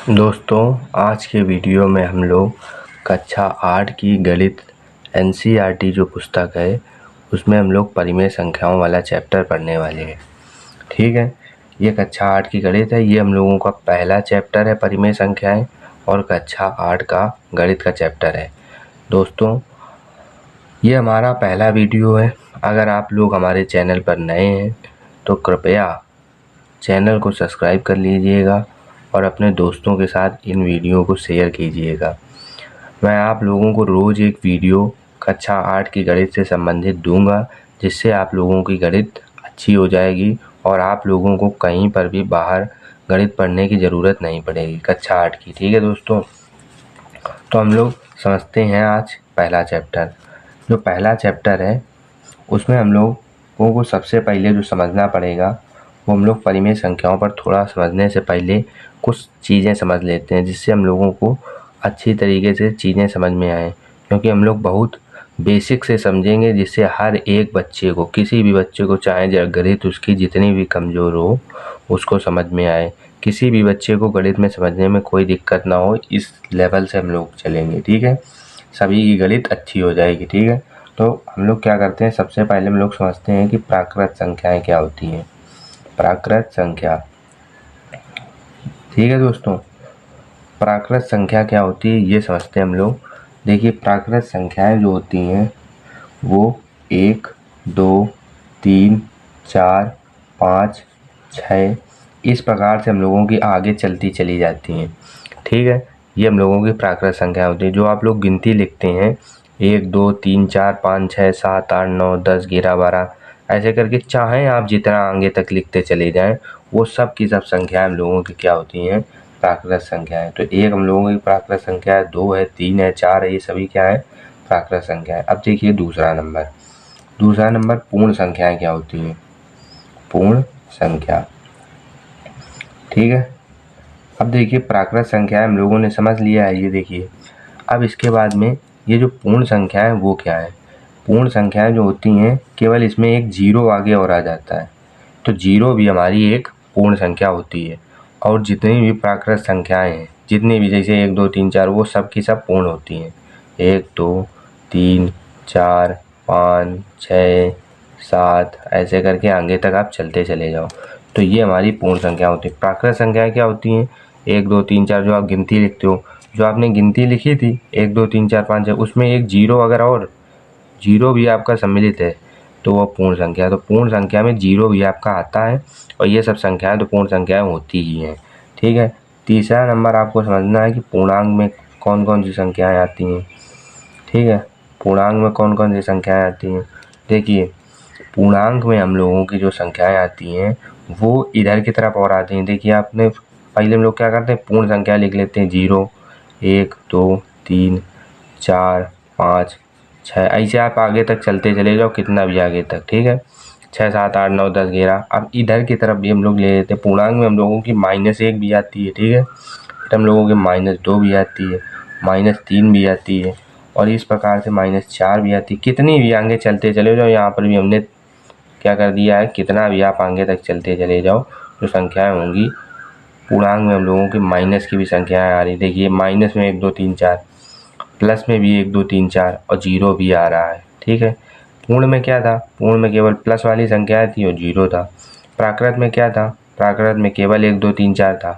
दोस्तों, आज के वीडियो में हम लोग कक्षा 8 की गणित एनसीईआरटी जो पुस्तक है उसमें हम लोग परिमेय संख्याओं वाला चैप्टर पढ़ने वाले हैं। ठीक है, ये कक्षा 8 की गणित है। ये हम लोगों का पहला चैप्टर है परिमेय संख्याएं और कक्षा 8 का गणित का चैप्टर है। दोस्तों, ये हमारा पहला वीडियो है। अगर आप लोग हमारे चैनल पर नए हैं तो कृपया चैनल को सब्सक्राइब कर लीजिएगा और अपने दोस्तों के साथ इन वीडियो को शेयर कीजिएगा। मैं आप लोगों को रोज़ एक वीडियो कक्षा 8 की गणित से संबंधित दूंगा, जिससे आप लोगों की गणित अच्छी हो जाएगी और आप लोगों को कहीं पर भी बाहर गणित पढ़ने की ज़रूरत नहीं पड़ेगी कक्षा 8 की। ठीक है दोस्तों, तो हम लोग समझते हैं आज पहला चैप्टर। जो पहला चैप्टर है उसमें हम लोगों को सबसे पहले जो समझना पड़ेगा वो हम लोग परिमेय संख्याओं पर थोड़ा समझने से पहले कुछ चीज़ें समझ लेते हैं, जिससे हम लोगों को अच्छी तरीके से चीज़ें समझ में आए। क्योंकि हम लोग बहुत बेसिक से समझेंगे, जिससे हर एक बच्चे को, किसी भी बच्चे को, चाहे गणित उसकी जितनी भी कमज़ोर हो, उसको समझ में आए। किसी भी बच्चे को गणित में समझने में कोई दिक्कत ना हो, इस लेवल से हम लोग चलेंगे। ठीक है, सभी की गणित अच्छी हो जाएगी। ठीक है, तो हम लोग क्या करते हैं, सबसे पहले हम लोग समझते हैं कि प्राकृत संख्याएं क्या होती हैं। प्राकृत संख्या, ठीक है दोस्तों, प्राकृत संख्या क्या होती है ये समझते हैं हम लोग। देखिए, प्राकृत संख्याएं जो होती हैं वो 1, 2, 3, 4, 5, 6 इस प्रकार से हम लोगों की आगे चलती चली जाती हैं। ठीक है, ये हम लोगों की प्राकृत संख्या होती है। जो आप लोग गिनती लिखते हैं 1, 2, 3, 4, 5, 6, 7, 8, 9, 10, 11, 12 ऐसे करके, चाहे आप जितना आगे तक लिखते चले जाएं, वो सब की सब संख्याएं हम लोगों की क्या होती हैं, प्राकृत संख्याएं। तो 1 हम लोगों की प्राकृत संख्या है, 2 है, 3 है, 4 है, ये सभी क्या है, प्राकृत संख्या है। अब देखिए दूसरा नंबर पूर्ण संख्याएं क्या होती हैं। पूर्ण संख्या, ठीक है। अब देखिए प्राकृत संख्याएं हम लोगों ने समझ लिया है, ये देखिए। अब इसके बाद में ये जो पूर्ण संख्या है वो क्या है। पूर्ण संख्याएं जो होती हैं, केवल इसमें एक जीरो आगे और आ जाता है, तो जीरो भी हमारी एक पूर्ण संख्या होती है। और जितनी भी प्राकृत संख्याएं हैं, जितनी भी, जैसे 1, 2, 3, 4, वो सब की सब पूर्ण होती हैं। 1, 2, 3, 4, 5, 6, 7 ऐसे करके आगे तक आप चलते चले जाओ, तो ये हमारी पूर्ण संख्या होती है। प्राकृत संख्याएं क्या होती हैं, 1, 2, 3, 4 जो आप गिनती लिखते हो, जो आपने गिनती लिखी थी 1, 2, 3, 4, 5 6, उसमें एक जीरो अगर और जीरो भी आपका सम्मिलित है तो वो पूर्ण संख्या है। तो पूर्ण संख्या में जीरो भी आपका आता है, और ये सब संख्याएं तो पूर्ण संख्याएं होती ही हैं। ठीक है, तीसरा नंबर आपको समझना है कि पूर्णांक में कौन कौन सी संख्याएं आती हैं। ठीक है, पूर्णांक में कौन कौन सी संख्याएं आती हैं। देखिए, पूर्णांक में हम लोगों की जो संख्याएं आती हैं वो इधर की तरफ और आती हैं। देखिए, आपने पहले हम लोग क्या करते हैं, पूर्ण संख्या लिख लेते हैं 0, 1, 2, 3, 4, 5, 6 ऐसे आप आगे तक चलते चले जाओ, कितना भी आगे तक। ठीक है, 6, 7, 8, 9, 10, 11। अब इधर की तरफ भी हम लोग ले लेते हैं। पूर्णांक में हम लोगों की -1 भी आती है। ठीक है, फिर हम लोगों की -2 भी आती है, -3 भी आती है, और इस प्रकार से -4 भी आती है। कितनी भी आगे चलते चले जाओ, यहाँ पर भी हमने क्या कर दिया है, कितना भी आप आगे तक चलते चले जाओ, जो संख्याएं होंगी पूर्णांक में हम लोगों की माइनस की भी संख्याएं आ रही। देखिए, माइनस में 1, 2, 3, 4, प्लस में भी 1, 2, 3, 4 और जीरो भी आ रहा है। ठीक है, पूर्ण में क्या था, पूर्ण में केवल प्लस वाली संख्याएं थी और जीरो था। प्राकृत में क्या था, प्राकृत में केवल 1, 2, 3, 4 था।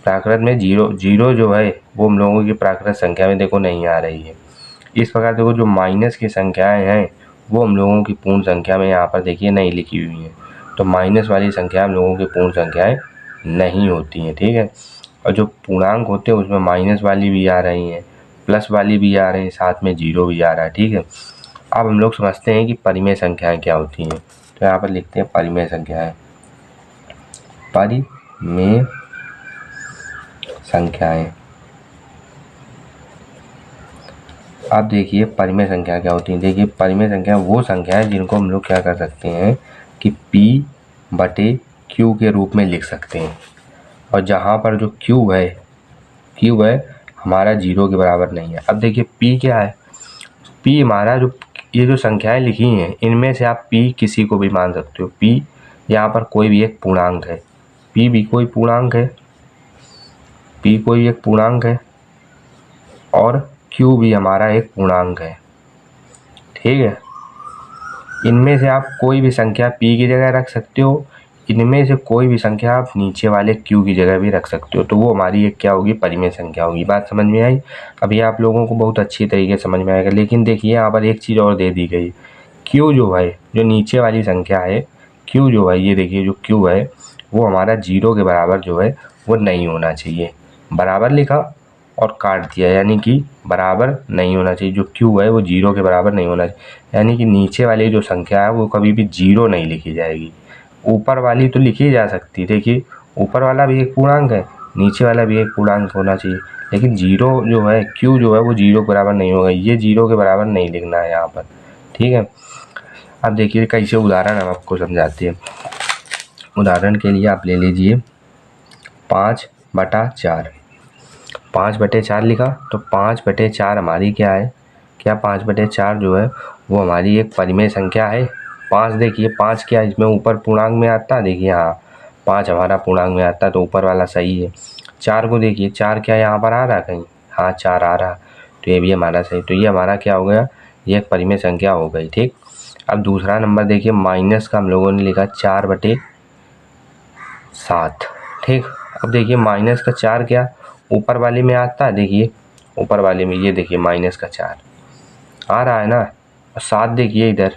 प्राकृत में जीरो जो है वो हम लोगों की प्राकृत संख्या में देखो नहीं आ रही है। इस प्रकार देखो, जो माइनस की संख्याएं हैं वो हम लोगों की पूर्ण संख्या में यहाँ पर देखिए नहीं लिखी हुई हैं। तो माइनस वाली संख्या हम लोगों की पूर्ण संख्याएं नहीं होती हैं। ठीक है, और जो पूर्णांक होते हैं उसमें माइनस वाली भी आ रही हैं, प्लस वाली भी आ रही है, साथ में जीरो भी आ रहा है। ठीक है, अब हम लोग समझते हैं कि परिमेय संख्याएं क्या होती हैं। तो यहाँ पर लिखते हैं परिमेय संख्याएं। परिमेय संख्याएं, अब देखिए परिमेय संख्या क्या होती है। देखिए, परिमेय संख्या वो संख्या है जिनको हम लोग क्या कर सकते हैं कि P/Q के रूप में लिख सकते हैं, और जहाँ पर जो Q है हमारा जीरो के बराबर नहीं है। अब देखिए P क्या है, P हमारा जो ये जो संख्याएं लिखी हैं इनमें से आप P किसी को भी मान सकते हो। P यहाँ पर कोई भी एक पूर्णांक है, P भी कोई पूर्णांक है, P p कोई एक पूर्णांक है और q भी हमारा एक पूर्णांक है। ठीक है, इनमें से आप कोई भी संख्या p की जगह रख सकते हो, इनमें से कोई भी संख्या आप नीचे वाले q की जगह भी रख सकते हो, तो वो हमारी एक क्या होगी, परिमेय संख्या होगी। बात समझ में आई? अभी आप लोगों को बहुत अच्छी तरीके से समझ में आएगा। लेकिन देखिए यहाँ पर एक चीज़ और दे दी गई, q जो है, जो नीचे वाली संख्या है q जो है, ये देखिए जो q है वो हमारा 0 के बराबर जो है वो नहीं होना चाहिए। बराबर लिखा और काट दिया, यानी कि बराबर नहीं होना चाहिए। जो q है वो 0 के बराबर नहीं होना चाहिए, यानी कि नीचे वाली जो संख्या है वो कभी भी 0 नहीं लिखी जाएगी। ऊपर वाली तो लिखी जा सकती, देखिए ऊपर वाला भी एक पूर्णांक है, नीचे वाला भी एक पूर्णांक होना चाहिए, लेकिन 0 जो है, q जो है वो 0 के बराबर नहीं होगा, ये 0 के बराबर नहीं लिखना है यहाँ पर। ठीक है, अब देखिए कैसे उदाहरण हम आपको समझाते हैं। उदाहरण के लिए आप ले लीजिए 5/4। 5/4 लिखा, तो 5/4 हमारी क्या है, क्या 5/4 जो है वो हमारी एक परिमेय संख्या है। 5 देखिए, 5 क्या इसमें ऊपर पूर्णांक में आता है, देखिए हाँ 5 हमारा पूर्णांक में आता है, तो ऊपर वाला सही है। 4 को देखिए, 4 क्या यहाँ पर आ रहा है कहीं, हाँ 4 आ रहा, तो ये भी हमारा सही, तो ये हमारा क्या हो गया, ये एक परिमेय संख्या हो गई। ठीक, अब दूसरा नंबर देखिए, माइनस का हम लोगों ने लिखा 4/7। ठीक, अब देखिए माइनस का 4 क्या ऊपर वाले में आता है, देखिए ऊपर वाले में ये देखिए माइनस का 4 आ रहा है ना। और 7 देखिए इधर,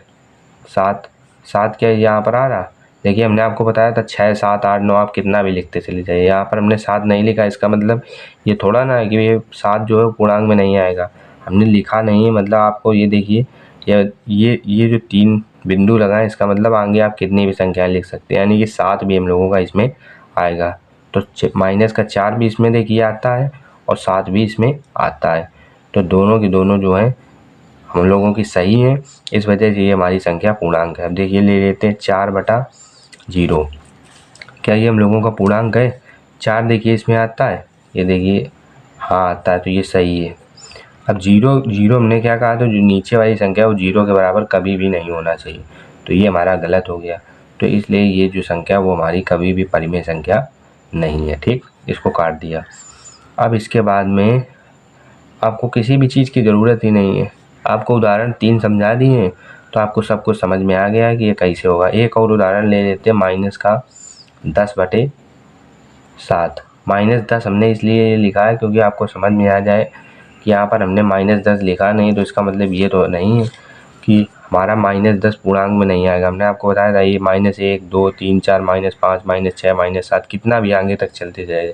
7 क्या यहाँ पर आ रहा, देखिए हमने आपको बताया था 6 7 8 9 आप कितना भी लिखते चले जाइए, यहाँ पर हमने 7 नहीं लिखा, इसका मतलब ये थोड़ा ना है कि ये 7 जो है पूर्णांक में नहीं आएगा, हमने लिखा नहीं है, मतलब आपको ये देखिए ये जो 3 बिंदु लगाएं, इसका मतलब आगे आप कितनी भी संख्याएं लिख सकते हैं, यानी कि 7 भी हम लोगों का इसमें आएगा। तो माइनस का 4 भी इसमें देखिए आता है और 7 भी इसमें आता है, तो दोनों की दोनों जो है हम लोगों की सही है, इस वजह से ये हमारी संख्या पूर्णांक है। अब देखिए ले लेते हैं 4/0, क्या ये हम लोगों का पूर्णांक है? 4 देखिए इसमें आता है, ये देखिए हाँ आता है, तो ये सही है। अब 0 हमने क्या कहा था, जो नीचे वाली संख्या वो 0 के बराबर कभी भी नहीं होना चाहिए, तो ये हमारा गलत हो गया, तो इसलिए ये जो संख्या वो हमारी कभी भी परिमेय संख्या नहीं है। ठीक, इसको काट दिया। अब इसके बाद में आपको किसी भी चीज़ की ज़रूरत ही नहीं है, आपको उदाहरण 3 समझा दिए हैं, तो आपको सब कुछ समझ में आ गया है कि ये कैसे होगा। एक और उदाहरण ले लेते हैं, माइनस का 10/7। -10 हमने इसलिए लिखा है क्योंकि आपको समझ में आ जाए कि यहाँ पर हमने -10 लिखा नहीं, तो इसका मतलब ये तो नहीं है कि हमारा -10 पूर्णांक में नहीं आएगा। हमने आपको बताया था ये -1 2 3 4 -5 -6 -7 कितना भी आगे तक चलते जाए,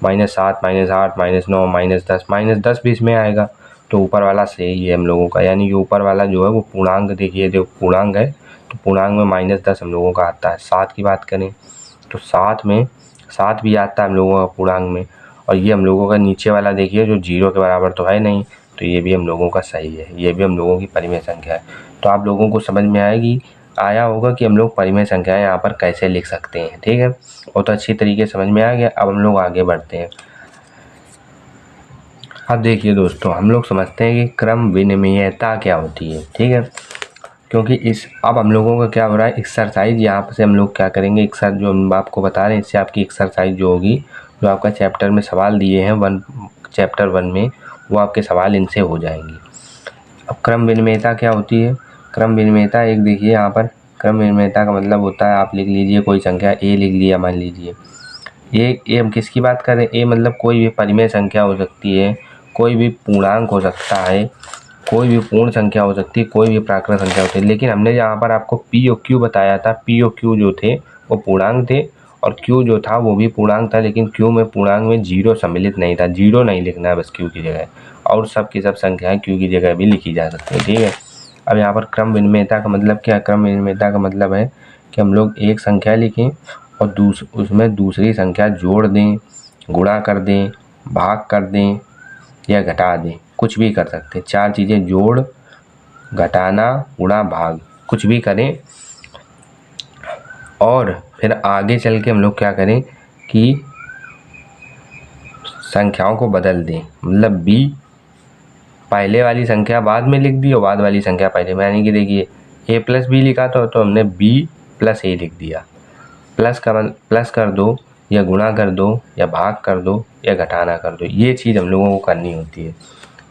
-7 -8 -9 -10 -10 भी इसमें आएगा, तो ऊपर वाला सही है हम लोगों का, यानी कि ऊपर वाला जो है वो पूर्णांक, देखिए जो पूर्णांक है तो पूर्णांक में -10 हम लोगों का आता है। 7 की बात करें तो 7 में 7 भी आता है हम लोगों का पूर्णांक में, और ये हम लोगों का नीचे वाला देखिए जो 0 के बराबर तो है नहीं, तो ये भी हम लोगों का सही है, ये भी हम लोगों की परिमेय संख्या है। तो आप लोगों को समझ में आया होगा कि हम लोग परिमेय संख्याएं यहाँ पर कैसे लिख सकते हैं। ठीक है, बहुत अच्छी तरीके से समझ में आ गया। अब हम लोग आगे बढ़ते हैं। अब देखिए दोस्तों, हम लोग समझते हैं कि क्रम विनिमेयता क्या होती है। ठीक है, क्योंकि अब हम लोगों का क्या हो रहा है, एक्सरसाइज यहाँ से हम लोग क्या करेंगे, एक्सरसाइज जो हम आपको बता रहे हैं इससे आपकी एक्सरसाइज जो होगी, जो आपका चैप्टर में सवाल दिए हैं चैप्टर 1 में, वो आपके सवाल इनसे हो जाएंगे। अब क्रम विनिमेयता क्या होती है? क्रम विनिमेयता एक देखिए यहाँ पर, क्रम विनिमेयता का मतलब होता है, आप लिख लीजिए कोई संख्या ए लिख लिया, मान लीजिए ए हम किसकी बात कर रहे हैं, ए मतलब कोई भी परिमेय संख्या हो सकती है, कोई भी पूर्णांक हो सकता है, कोई भी पूर्ण संख्या हो सकती है, कोई भी प्राकृत संख्या होती है। लेकिन हमने यहाँ पर आपको पी और क्यू बताया था, पी और क्यू जो थे वो पूर्णांक थे और क्यू जो था वो भी पूर्णांक था, लेकिन क्यू में पूर्णांक में 0 सम्मिलित नहीं था, 0 नहीं लिखना है बस क्यू की जगह, और सब की सब संख्याएं क्यू की जगह भी लिखी जा सकती है। ठीक है, अब यहाँ पर क्रम विनिमेयता का मतलब क्या है? क्रम विनिमेयता का मतलब है कि हम लोग एक संख्या लिखें और उसमें दूसरी संख्या जोड़ दें, गुणा कर दें, भाग कर दें या घटा दें, कुछ भी कर सकते हैं। 4 चीज़ें, जोड़, घटाना, गुणा, भाग, कुछ भी करें। और फिर आगे चल के हम लोग क्या करें कि संख्याओं को बदल दें, मतलब b पहले वाली संख्या बाद में लिख दी और बाद वाली संख्या पहले में, यानी कि देखिए a + b लिखा तो हमने b + a लिख दिया। प्लस कर दो या गुणा कर दो या भाग कर दो या घटाना कर दो, ये चीज़ हम लोगों को करनी होती है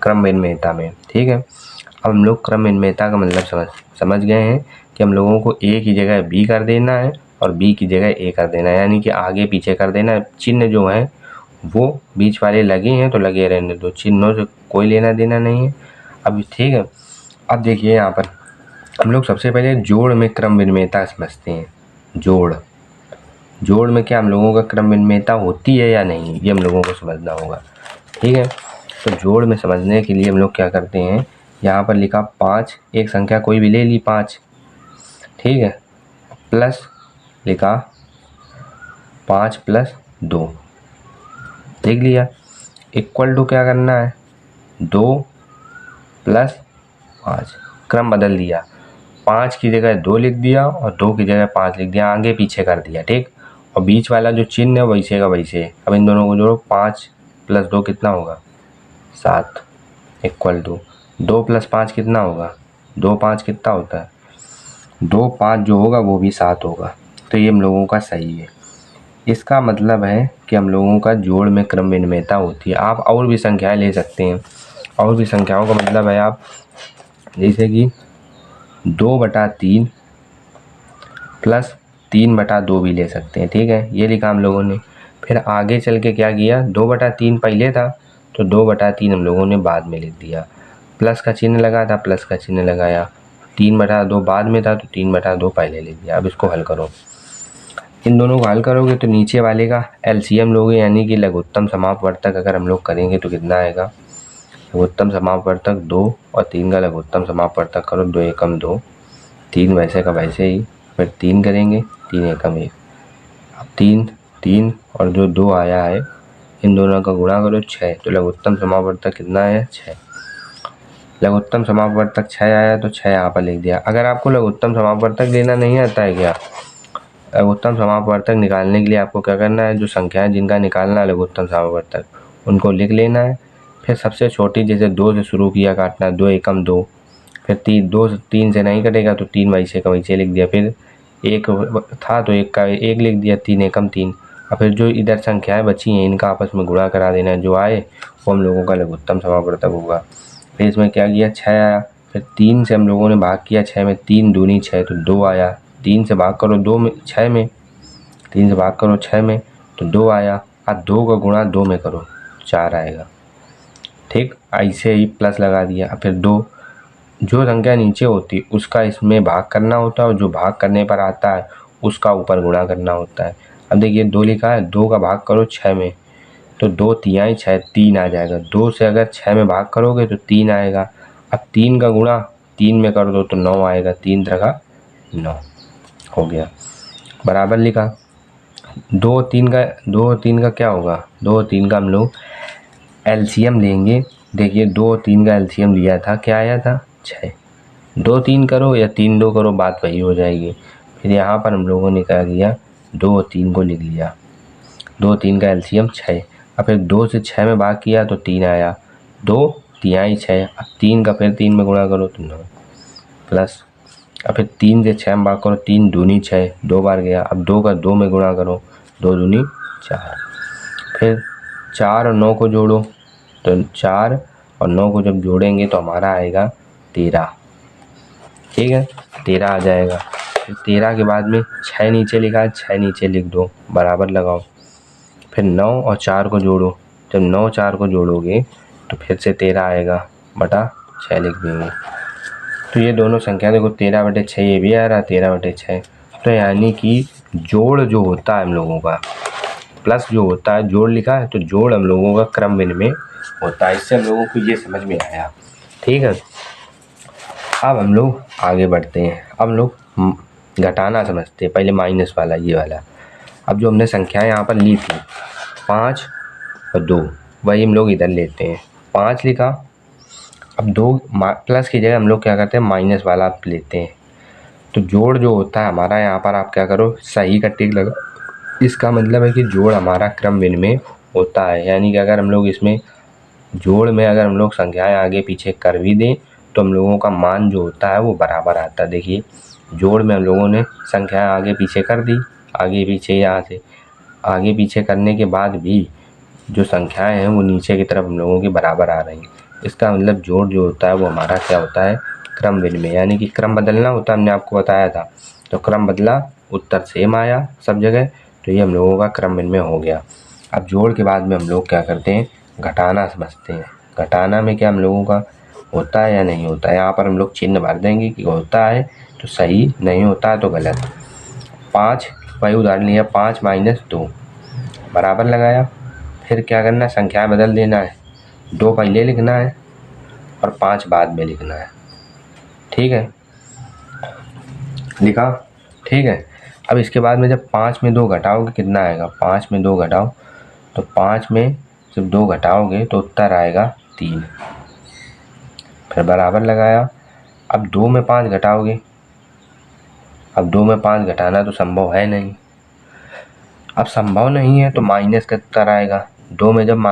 क्रम विनिमेयता में। ठीक है, अब हम लोग क्रम विनिमेयता का मतलब समझ गए हैं कि हम लोगों को ए की जगह बी कर देना है और बी की जगह ए कर देना है, यानी कि आगे पीछे कर देना है। चिन्ह जो है वो बीच वाले लगे हैं तो लगे रहने दो, चिन्हों से कोई लेना देना नहीं है। अब ठीक है, अब देखिए यहाँ पर हम लोग सबसे पहले जोड़ में क्रम विनिमेयता समझते हैं। जोड़ में क्या हम लोगों का क्रम विनिमेयता होती है या नहीं, ये हम लोगों को समझना होगा। ठीक है, तो जोड़ में समझने के लिए हम लोग क्या करते हैं, यहाँ पर लिखा 5, एक संख्या कोई भी ले ली 5, ठीक है, प्लस लिखा 5 + 2, देख लिया, इक्वल टू क्या करना है 2 + 5, क्रम बदल दिया, 5 की जगह 2 लिख दिया और 2 की जगह 5 लिख दिया, आगे पीछे कर दिया। ठीक, और बीच वाला जो चिन्ह है वैसे का वैसे। अब इन दोनों को जोड़ो, 5 + 2 कितना होगा 7, इक्वल टू 2 + 5 कितना होगा 2 5 कितना होता है 2 5 जो होगा वो भी 7 होगा। तो ये हम लोगों का सही है। इसका मतलब है कि हम लोगों का जोड़ में क्रम विनिमेयता होती है। आप और भी संख्याएं ले सकते हैं, और भी संख्याओं का मतलब है आप जैसे कि 2/3 + 3/2 भी ले सकते हैं। ठीक है, ये लिखा हम लोगों ने। फिर आगे चल के क्या किया, 2/3 पहले था तो 2/3 हम लोगों ने बाद में लिख दिया, प्लस का चिन्ह लगा था, प्लस का चिन्ह लगाया, 3/2 बाद में था तो 3/2 पहले लिख दिया। अब इसको हल करो, इन दोनों को हल करोगे तो नीचे वाले का एलसीएम लोगे, यानी कि लघुत्तम समापवर्तक अगर हम लोग करेंगे तो कितना आएगा, लघुत्तम समापवर्तक 2 और 3 का लघुत्तम समापवर्तक करो, 2 एकम 2, 3 वैसे का वैसे ही, फिर 3 करेंगे, 3 एकम 1, अब 3 और जो 2 आया है इन दोनों का गुणा करो 6, तो लघुत्तम समापवर्तक कितना आया 6, लघुत्तम समापवर्तक 6 आया तो 6 यहाँ पर लिख दिया। अगर आपको लघुत्तम समापवर्तक लेना नहीं आता है क्या, लघुत्तम समापवर्तक निकालने के लिए आपको क्या करना है, जो संख्याएं जिनका निकालना है लघुत्तम समापवर्तक उनको लिख लेना है। फिर सबसे छोटी जैसे 2 से शुरू किया काटना, 2 एकम 2, फिर 2 3 से नहीं कटेगा तो 3 वैसे का वैसे लिख दिया, फिर 1 था तो 1 का 1 लिख दिया, 3 एकम 3, और फिर जो इधर संख्याएं बची हैं इनका आपस में गुणा करा देना है, जो आए वो हम लोगों का लघुत्तम समापवर्तक होगा। फिर इसमें क्या किया 6 आया, फिर 3 से हम लोगों ने भाग किया 6 में, 3 दूनी 6 तो 2 आया, 3 से भाग करो 2 में 6 में, 3 से भाग करो 6 में तो 2 आया, अब 2 का गुणा 2 में करो 4 आएगा। ठीक, ऐसे ही प्लस लगा दिया। अब फिर 2 जो संख्या नीचे होती उसका इसमें भाग करना होता है और जो भाग करने पर आता है उसका ऊपर गुणा करना होता है। अब देखिए 2 लिखा है, 2 का भाग करो 6 में तो 2 तिहाई 6 3 आ जाएगा, 2 से अगर 6 में भाग करोगे तो 3 आएगा। अब 3 का गुणा 3 में कर दो तो 9 आएगा, 3 3 9 हो गया, बराबर लिखा। 2 3 का क्या होगा, 2 3 का हम लोग एलसीएम लेंगे। देखिए 2 3 का एलसीएम लिया था, क्या आया था 6, 2 3 करो या 3 2 करो बात वही हो जाएगी। फिर यहाँ पर हम लोगों ने क्या किया, 2 और 3 को लिख लिया, 2 3 का एलसीएम 6, अब फिर 2 से 6 में भाग किया तो 3 आया, 2 तिहाई 6, अब 3 का फिर 3 में गुणा करो तो 9 प्लस, अब फिर 3 से 6 में भाग करो, 3 दूनी 6, 2 बार गया, अब 2 का 2 में गुणा करो, 2 दूनी 4, फिर 4 और 9 को जोड़ो तो 4 और 9 को जब जोड़ेंगे तो हमारा आएगा 13। ठीक है, 13 आ जाएगा। फिर 13 के बाद में 6 नीचे लिखा है, 6 नीचे लिख दो, बराबर लगाओ। फिर 9 और 4 को जोड़ो, जब 9 4 को जोड़ोगे तो फिर से 13 आएगा बटा 6 लिख देंगे। तो ये दोनों संख्या देखो 13/6 ये भी आ रहा, 13/6। तो यानी कि जोड़ जो होता है हम लोगों का, प्लस जो होता है, जोड़ लिखा है तो जोड़ हम लोगों का क्रम विनिमय होता है। इससे हम लोगों को ये समझ में आया। ठीक है, अब हम लोग आगे बढ़ते हैं। अब हम लोग घटाना समझते हैं, पहले माइनस वाला ये वाला। अब जो हमने संख्याएं यहाँ पर ली थी 5 और 2, वही हम लोग इधर लेते हैं, 5 लिखा, अब 2 प्लस की जगह हम लोग क्या करते हैं माइनस वाला आप लेते हैं। तो जोड़ जो होता है हमारा, यहाँ पर आप क्या करो सही का टिक लगा, इसका मतलब है कि जोड़ हमारा क्रम विनिमय होता है। यानी कि अगर हम लोग इसमें जोड़ में अगर हम लोग संख्याएं आगे पीछे कर भी दें तो हम लोगों का मान जो होता है वो बराबर आता है। देखिए जोड़ में हम लोगों ने संख्याएं आगे पीछे कर दी, आगे पीछे यहाँ से आगे पीछे करने के बाद भी जो संख्याएं हैं वो नीचे की तरफ हम लोगों की बराबर आ रही हैं। इसका मतलब जोड़ जो होता है वो हमारा क्या होता है, क्रम विनिमय, यानी कि क्रम बदलना होता है, हमने आपको बताया था। तो क्रम बदला, उत्तर सेम आया सब जगह, तो ये हम लोगों का क्रम विनिमय हो गया। अब जोड़ के बाद में हम लोग क्या करते हैं, घटाना समझते हैं। घटाना में क्या हम लोगों का होता है या नहीं होता है, यहाँ पर हम लोग चिन्ह भर देंगे कि होता है तो सही, नहीं होता है तो गलत। 5 वही उदाहरण लिया, 5 - 2 बराबर लगाया। फिर क्या करना है, संख्याएं बदल देना है, 2 पहले लिखना है और 5 बाद में लिखना है। ठीक है, लिखा, ठीक है। अब इसके बाद में जब 5 में 2 घटाओगे कितना आएगा, 5 में 2 घटाओ तो 5 में जब 2 घटाओगे तो उत्तर आएगा 3। फिर बराबर लगाया। अब 2 में 5 घटाओगे, अब 2 में 5 घटाना तो संभव है नहीं। अब संभव नहीं है तो माइनस का उत्तर आएगा। 2 में जब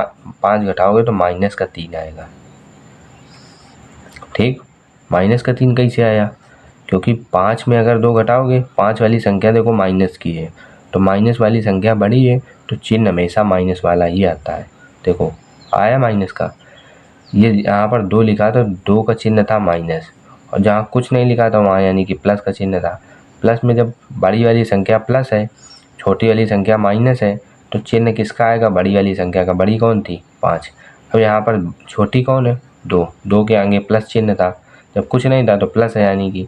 5 घटाओगे तो माइनस का 3 आएगा। ठीक, माइनस का 3 कैसे आया, क्योंकि 5 में अगर 2 घटाओगे, 5 वाली संख्या देखो माइनस की है, तो माइनस वाली संख्या बड़ी है तो चिन्ह हमेशा माइनस वाला ही आता है। देखो आया माइनस का, ये यहाँ पर 2 लिखा तो 2 का चिन्ह था माइनस, और जहाँ कुछ नहीं लिखा था वहाँ यानी कि प्लस का चिन्ह था। प्लस में जब बड़ी वाली संख्या प्लस है, छोटी वाली संख्या माइनस है, तो चिन्ह किसका आएगा, बड़ी वाली संख्या का। बड़ी कौन थी, 5। अब यहाँ पर छोटी कौन है, 2। 2 के आगे प्लस चिन्ह था, जब कुछ नहीं था तो प्लस है यानी कि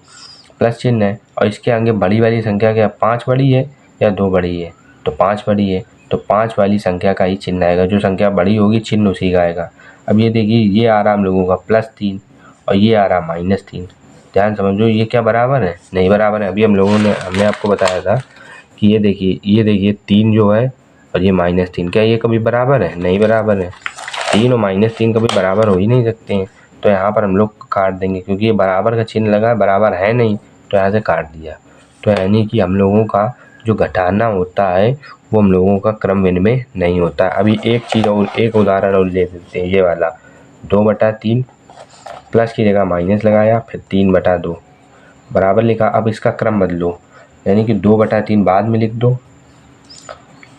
प्लस चिन्ह है। और इसके आगे बड़ी वाली संख्या क्या, 5 बड़ी है या 2 बड़ी है, तो 5 बड़ी है, तो 5 वाली संख्या का ही चिन्ह आएगा। जो संख्या बड़ी होगी चिन्ह उसी का आएगा। अब ये देखिए, ये आ रहा हम लोगों का +3 और ये आ रहा -3। ध्यान समझो, ये क्या बराबर है, नहीं बराबर है। अभी हमने आपको बताया था कि ये देखिए 3 जो है और ये -3, क्या ये कभी बराबर है, नहीं बराबर है। 3 और -3 कभी बराबर हो ही नहीं सकते हैं, तो यहाँ पर हम लोग काट देंगे, क्योंकि ये बराबर का चिन्ह लगा, बराबर है नहीं, तो यहाँ से काट दिया। तो यानी कि हम लोगों का जो घटाना होता है वो हम लोगों का क्रम विनिमय नहीं होता है। अभी एक चीज़ और, एक उदाहरण और ले लेते हैं, ये वाला 2/3 प्लस की जगह माइनस लगाया, फिर 3/2 बराबर लिखा। अब इसका क्रम बदलो, यानी कि 2/3 बाद में लिख दो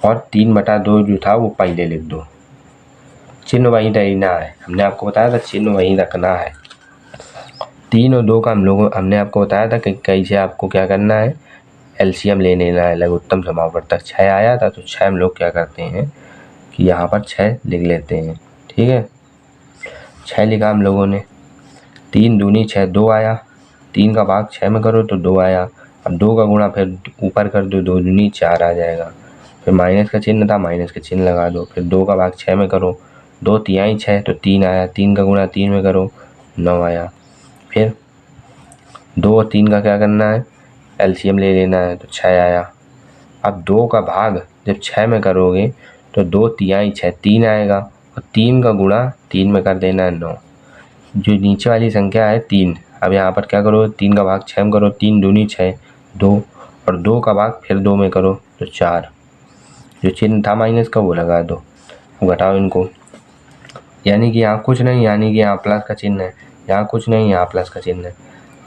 और 3/2 जो था वो पहले लिख दो। चिन्ह वहीं रहना है, हमने आपको बताया था चिन्ह वहीं रखना है। 3 और 2 का हमने आपको बताया था कि कैसे आपको क्या करना है, एलसीएम ले लेना है, लघुत्तम समापवर्तक 6 आया था, तो 6 हम लोग क्या करते हैं कि यहाँ पर 6 लिख लेते हैं। ठीक है, 6 लिखा हम लोगों ने। 3 दूनी 6, 2 आया। 3 का भाग 6 में करो तो 2 आया। अब 2 का गुणा फिर ऊपर कर दो, 2 दूनी 4 आ जाएगा। फिर माइनस का चिन्ह था, माइनस का चिन्ह लगा दो। फिर 2 का भाग 6 में करो, 2 तिहाई 6 तो 3 आया। 3 का गुणा 3 में करो, 9 आया। फिर 2 और 3 का क्या करना है, एलसीएम ले लेना है, तो 6 आया। अब 2 का भाग जब 6 में करोगे तो 2 तिहाई 6 3 आएगा, और 3 का गुणा 3 में कर देना है 9। जो नीचे वाली संख्या है 3, अब यहाँ पर क्या करो, 3 का भाग 6 में करो, 3 दूनी 6 2, और 2 का भाग फिर 2 में करो तो 4। जो चिन्ह था माइनस का वो लगा दो। अब घटाओ इनको, यानी कि यहाँ कुछ नहीं, यानी कि यहाँ प्लस का चिन्ह है, यहाँ कुछ नहीं, यहाँ प्लस का चिन्ह है।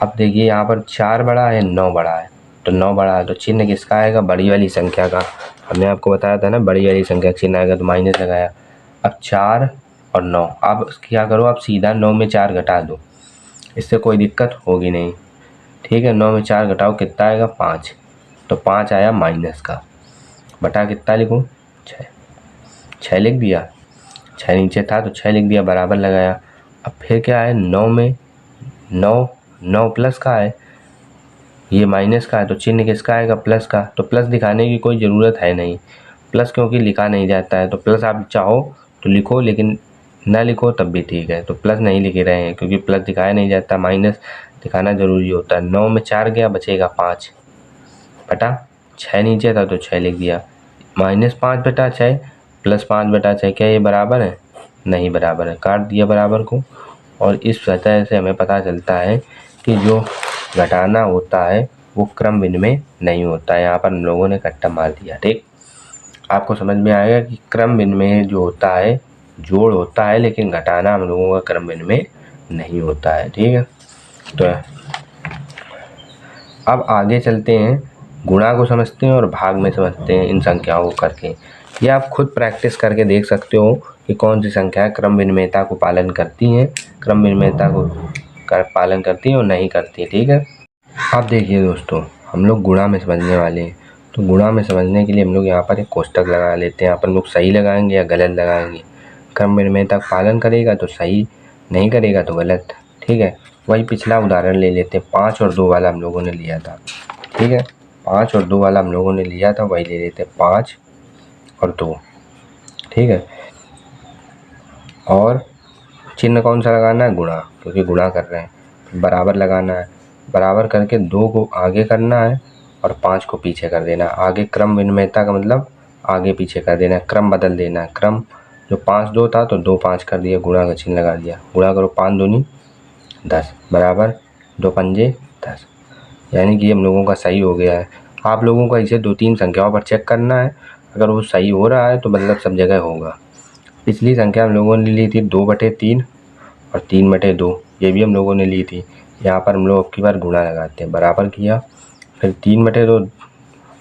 अब देखिए यहाँ पर 4 बड़ा है, 9 बड़ा है, तो 9 बड़ा है तो चिन्ह किसका आएगा, बड़ी वाली संख्या का। हमने आपको बताया था ना, बड़ी वाली संख्या का चिन्ह आएगा, तो माइनस लगाया। अब 4 और 9, अब क्या करो, आप सीधा 9 में 4 घटा दो, इससे कोई दिक्कत होगी नहीं। ठीक है, 9 में 4 घटाओ कितना आएगा, 5, तो 5 आया माइनस का। बटा कितना लिखूँ, 6 लिख दिया, 6 नीचे था तो 6 लिख दिया, बराबर लगाया। अब फिर क्या है, 9 में 9 प्लस का है, ये माइनस का है, तो चिन्ह किसका आएगा, प्लस का। तो प्लस दिखाने की कोई ज़रूरत है नहीं, प्लस क्योंकि लिखा नहीं जाता है। तो प्लस आप चाहो तो लिखो, लेकिन ना लिखो तब भी ठीक है। तो प्लस नहीं लिख रहे हैं क्योंकि प्लस दिखाया नहीं जाता, माइनस दिखाना ज़रूरी होता है। 9 में 4 गया, बचेगा 5 बटा 6 नीचे था तो 6 लिख दिया। -5/6 +5/6, क्या ये बराबर है, नहीं बराबर है, काट दिया बराबर को। और इस सतह से हमें पता चलता है कि जो घटाना होता है वो क्रम विनिमय नहीं होता है। यहाँ पर हम लोगों ने कट्टा मार दिया। ठीक, आपको समझ में आएगा कि क्रम विनिमय जो होता है जोड़ होता है, लेकिन घटाना हम लोगों का क्रम विनिमय नहीं होता है। ठीक है, तो अब आगे चलते हैं गुणा को समझते हैं और भाग में समझते हैं इन संख्याओं को करके। ये आप खुद प्रैक्टिस करके देख सकते हो कि कौन सी संख्या क्रम विनिमयता को पालन करती हैं, क्रम विनिमयता को पालन करती हैं और नहीं करती। ठीक है, अब देखिए दोस्तों, हम लोग गुणा में समझने वाले हैं। तो गुणा में समझने के लिए हम लोग यहाँ पर एक कोष्टक लगा लेते हैं। यहाँ पर लोग सही लगाएंगे या गलत लगाएंगे। क्रम विनिमयता का पालन करेगा तो सही, नहीं करेगा तो गलत। ठीक है, वही पिछला उदाहरण ले लेते हैं। 5 और 2 वाला हम लोगों ने लिया था। ठीक है, 5 और 2 वाला हम लोगों ने लिया था, वही ले लेते हैं 5 और 2। ठीक है, और चिन्ह कौन सा लगाना है? गुणा, क्योंकि गुणा कर रहे हैं। बराबर लगाना है, बराबर करके 2 को आगे करना है और 5 को पीछे कर देना है। आगे क्रम विनिमयता का मतलब आगे पीछे कर देना है, क्रम बदल देना है। क्रम जो 5 2 था तो 2 5 कर दिया, गुणा का चिन्ह लगा दिया। गुणा करो 5 दूनी 10 बराबर 2 पंजे 10, यानी कि हम लोगों का सही हो गया है। आप लोगों को इसे 2-3 संख्याओं पर चेक करना है, अगर वो सही हो रहा है तो मतलब सब जगह होगा। पिछली संख्या हम लोगों ने ली थी 2/3 और 3/2, ये भी हम लोगों ने ली थी। यहाँ पर हम लोग अब की बार गुणा लगाते हैं। बराबर किया, फिर 3/2,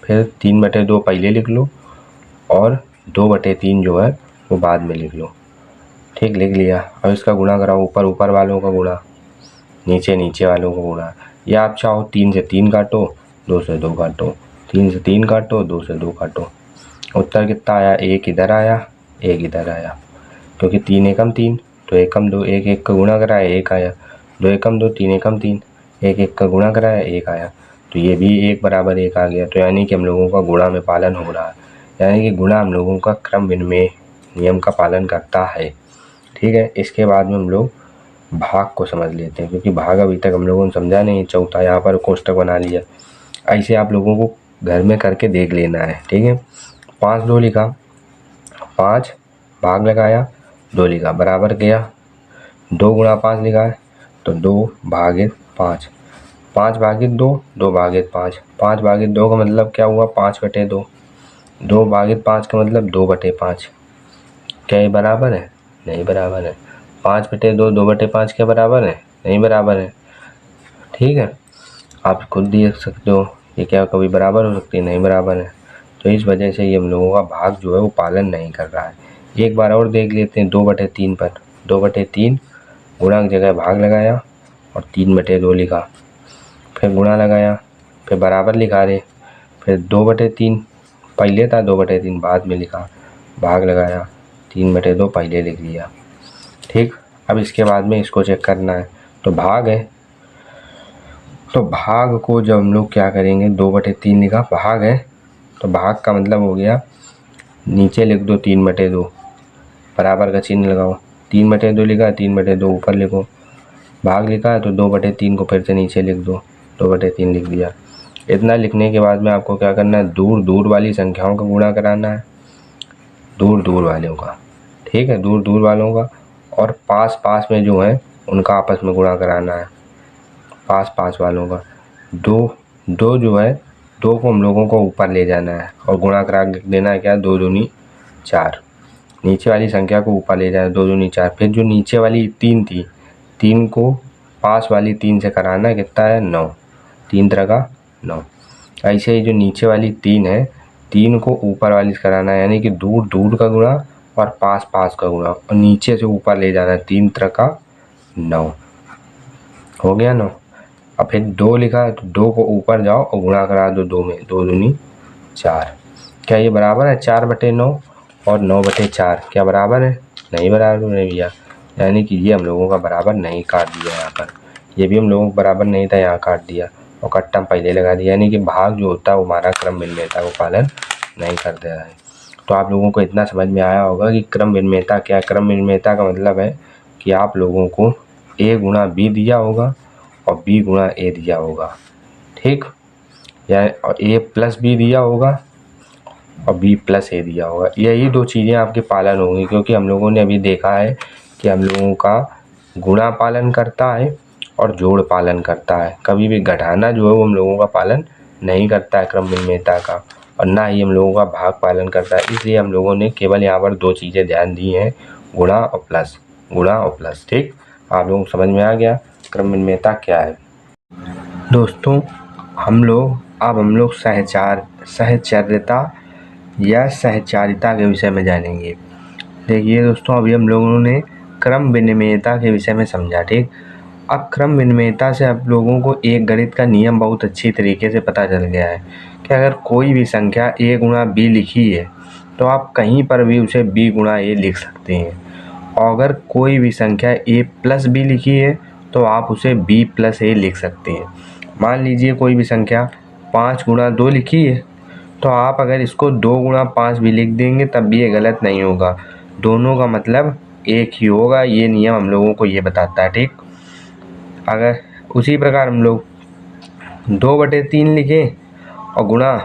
फिर 3/2 पहले लिख लो और 2/3 जो है वो बाद में लिख लो। ठीक, लिख लिया। अब इसका गुणा कराओ, ऊपर ऊपर वालों का गुणा, नीचे नीचे वालों का गुणा। या आप चाहो 3 से 3 काटो, 2 से 2 काटो, 3 से 3 काटो, 2 से 2 काटो। उत्तर कितना आया? 1 इधर आया, 1 इधर आया, क्योंकि 3 एकम 3, तो एकम 2, 1 1 का गुणा कराया 1 आया। 2 एकम 2, 3 एकम 3, 1 1 का गुणा कराया 1 आया, तो ये भी 1 बराबर 1 आ गया। तो यानी कि हम लोगों का गुणा में पालन हो रहा है, यानी कि गुणा हम लोगों का क्रम विनिमय नियम का पालन करता है। ठीक है, इसके बाद में हम लोग भाग को समझ लेते हैं, क्योंकि भाग अभी तक हम लोगों ने समझा नहीं। चौथा यहाँ पर कोष्टक बना लिया। ऐसे आप लोगों को घर में करके देख लेना है। ठीक है, 5 2 लिखा, 5 भाग लगाया, 2 लिखा, बराबर किया, 2 गुणा 5 लिखा है तो 2 भागित 5, 5 भागित 2, 2 भागित 5, 5 भागित 2 का मतलब क्या हुआ? 5/2, 2 भागित 5 का मतलब 2/5। क्या ये बराबर है? नहीं बराबर है। 5/2 2/5 क्या बराबर है? नहीं बराबर है। ठीक है, आप खुद देख सकते हो ये क्या कभी बराबर हो सकती है? नहीं बराबर है। तो इस वजह से ये हम लोगों का भाग जो है वो पालन नहीं कर रहा है। एक बार और देख लेते हैं 2/3 पर। 2/3 गुणा की जगह भाग लगाया और 3/2 लिखा, फिर गुणा लगाया, फिर बराबर लिखा रहे, फिर 2/3 पहले था, 2/3 बाद में लिखा, भाग लगाया, 3/2 पहले लिख दिया। ठीक, अब इसके बाद में इसको चेक करना है। तो भाग है, तो भाग को जब हम लोग क्या करेंगे, 2/3 लिखा, भाग है तो भाग का मतलब हो गया नीचे लिख दो 3/2, बराबर का चिन्ह लगाओ। 3/2 लिखा, 3/2 ऊपर लिखो। भाग लिखा है तो 2/3 को फिर से नीचे लिख दो, 2/3 लिख दिया। इतना लिखने के बाद में आपको क्या करना है? दूर दूर वाली संख्याओं का गुणा कराना है, दूर दूर वालों का। ठीक है, दूर दूर वालों का, और पास पास में जो है उनका आपस में गुणा कराना है, पास पास वालों का। दो जो है, 2 को हम लोगों को ऊपर ले जाना है और गुणा करा देना है क्या? 2 दूनी 4। नीचे वाली संख्या को ऊपर ले जाना, 2 दूनी 4। फिर जो नीचे वाली 3 थी, 3 को पास वाली 3 से कराना है, कितना है? 9, 3 तरह का 9। ऐसे ही जो नीचे वाली 3 है, 3 को ऊपर वाली से कराना है, यानी कि दूर दूर का गुणा और पास पास का गुणा, और नीचे से ऊपर ले जाना है, 3 तरह का 9 हो गया 9। अब फिर 2 लिखा है तो 2 को ऊपर जाओ और गुणा करा दो 2 में, 2 दूनी 4। क्या ये बराबर है? 4/9 और 9/4 क्या बराबर है? नहीं बराबर है भैया, यानी कि ये हम लोगों का बराबर नहीं काट दिया। यहाँ पर ये भी हम लोगों को बराबर नहीं था, यहाँ काट दिया और कट्टा पहले लगा दिया, यानी कि भाग जो होता है वो हमारा क्रम विनिमयता को पालन नहीं कर रहा है। तो आप लोगों को इतना समझ में आया होगा कि क्रम विनिमयता क्या है। क्रम विनिमयता का मतलब है कि आप लोगों को a गुणा b दिया होगा और b गुणा a दिया होगा। ठीक, या और a प्लस b दिया होगा और b प्लस a दिया होगा। यही 2 चीज़ें आपके पालन होंगी, क्योंकि हम लोगों ने अभी देखा है कि हम लोगों का गुणा पालन करता है और जोड़ पालन करता है। कभी भी घटाना जो है वो हम लोगों का पालन नहीं करता है क्रम विनिमयता का, और ना ही हम लोगों का भाग पालन करता है। इसलिए हम लोगों ने केवल यहाँ पर 2 चीज़ें ध्यान दी हैं, गुणा और प्लस, गुणा और प्लस। ठीक, आप लोगों को समझ में आ गया क्रम विनिमयता क्या है। दोस्तों, हम लोग अब हम लोग सहचर्यता या सहचारिता के विषय में जानेंगे। देखिए दोस्तों, अभी हम लोगों ने क्रम विनिमयता के विषय में समझा, ठीक। अब क्रम विनिमयता से आप लोगों को एक गणित का नियम बहुत अच्छी तरीके से पता चल गया है कि अगर कोई भी संख्या a गुणा b लिखी है तो आप कहीं पर भी उसे b गुणा a लिख सकते हैं, और अगर कोई भी संख्या a प्लस b लिखी है तो आप उसे b प्लस a लिख सकते हैं। मान लीजिए कोई भी संख्या 5 गुणा 2 लिखी है तो आप अगर इसको 2 गुणा 5 भी लिख देंगे तब भी ये गलत नहीं होगा, दोनों का मतलब एक ही होगा। ये नियम हम लोगों को ये बताता है, ठीक। अगर उसी प्रकार हम लोग 2/3 लिखें और गुणा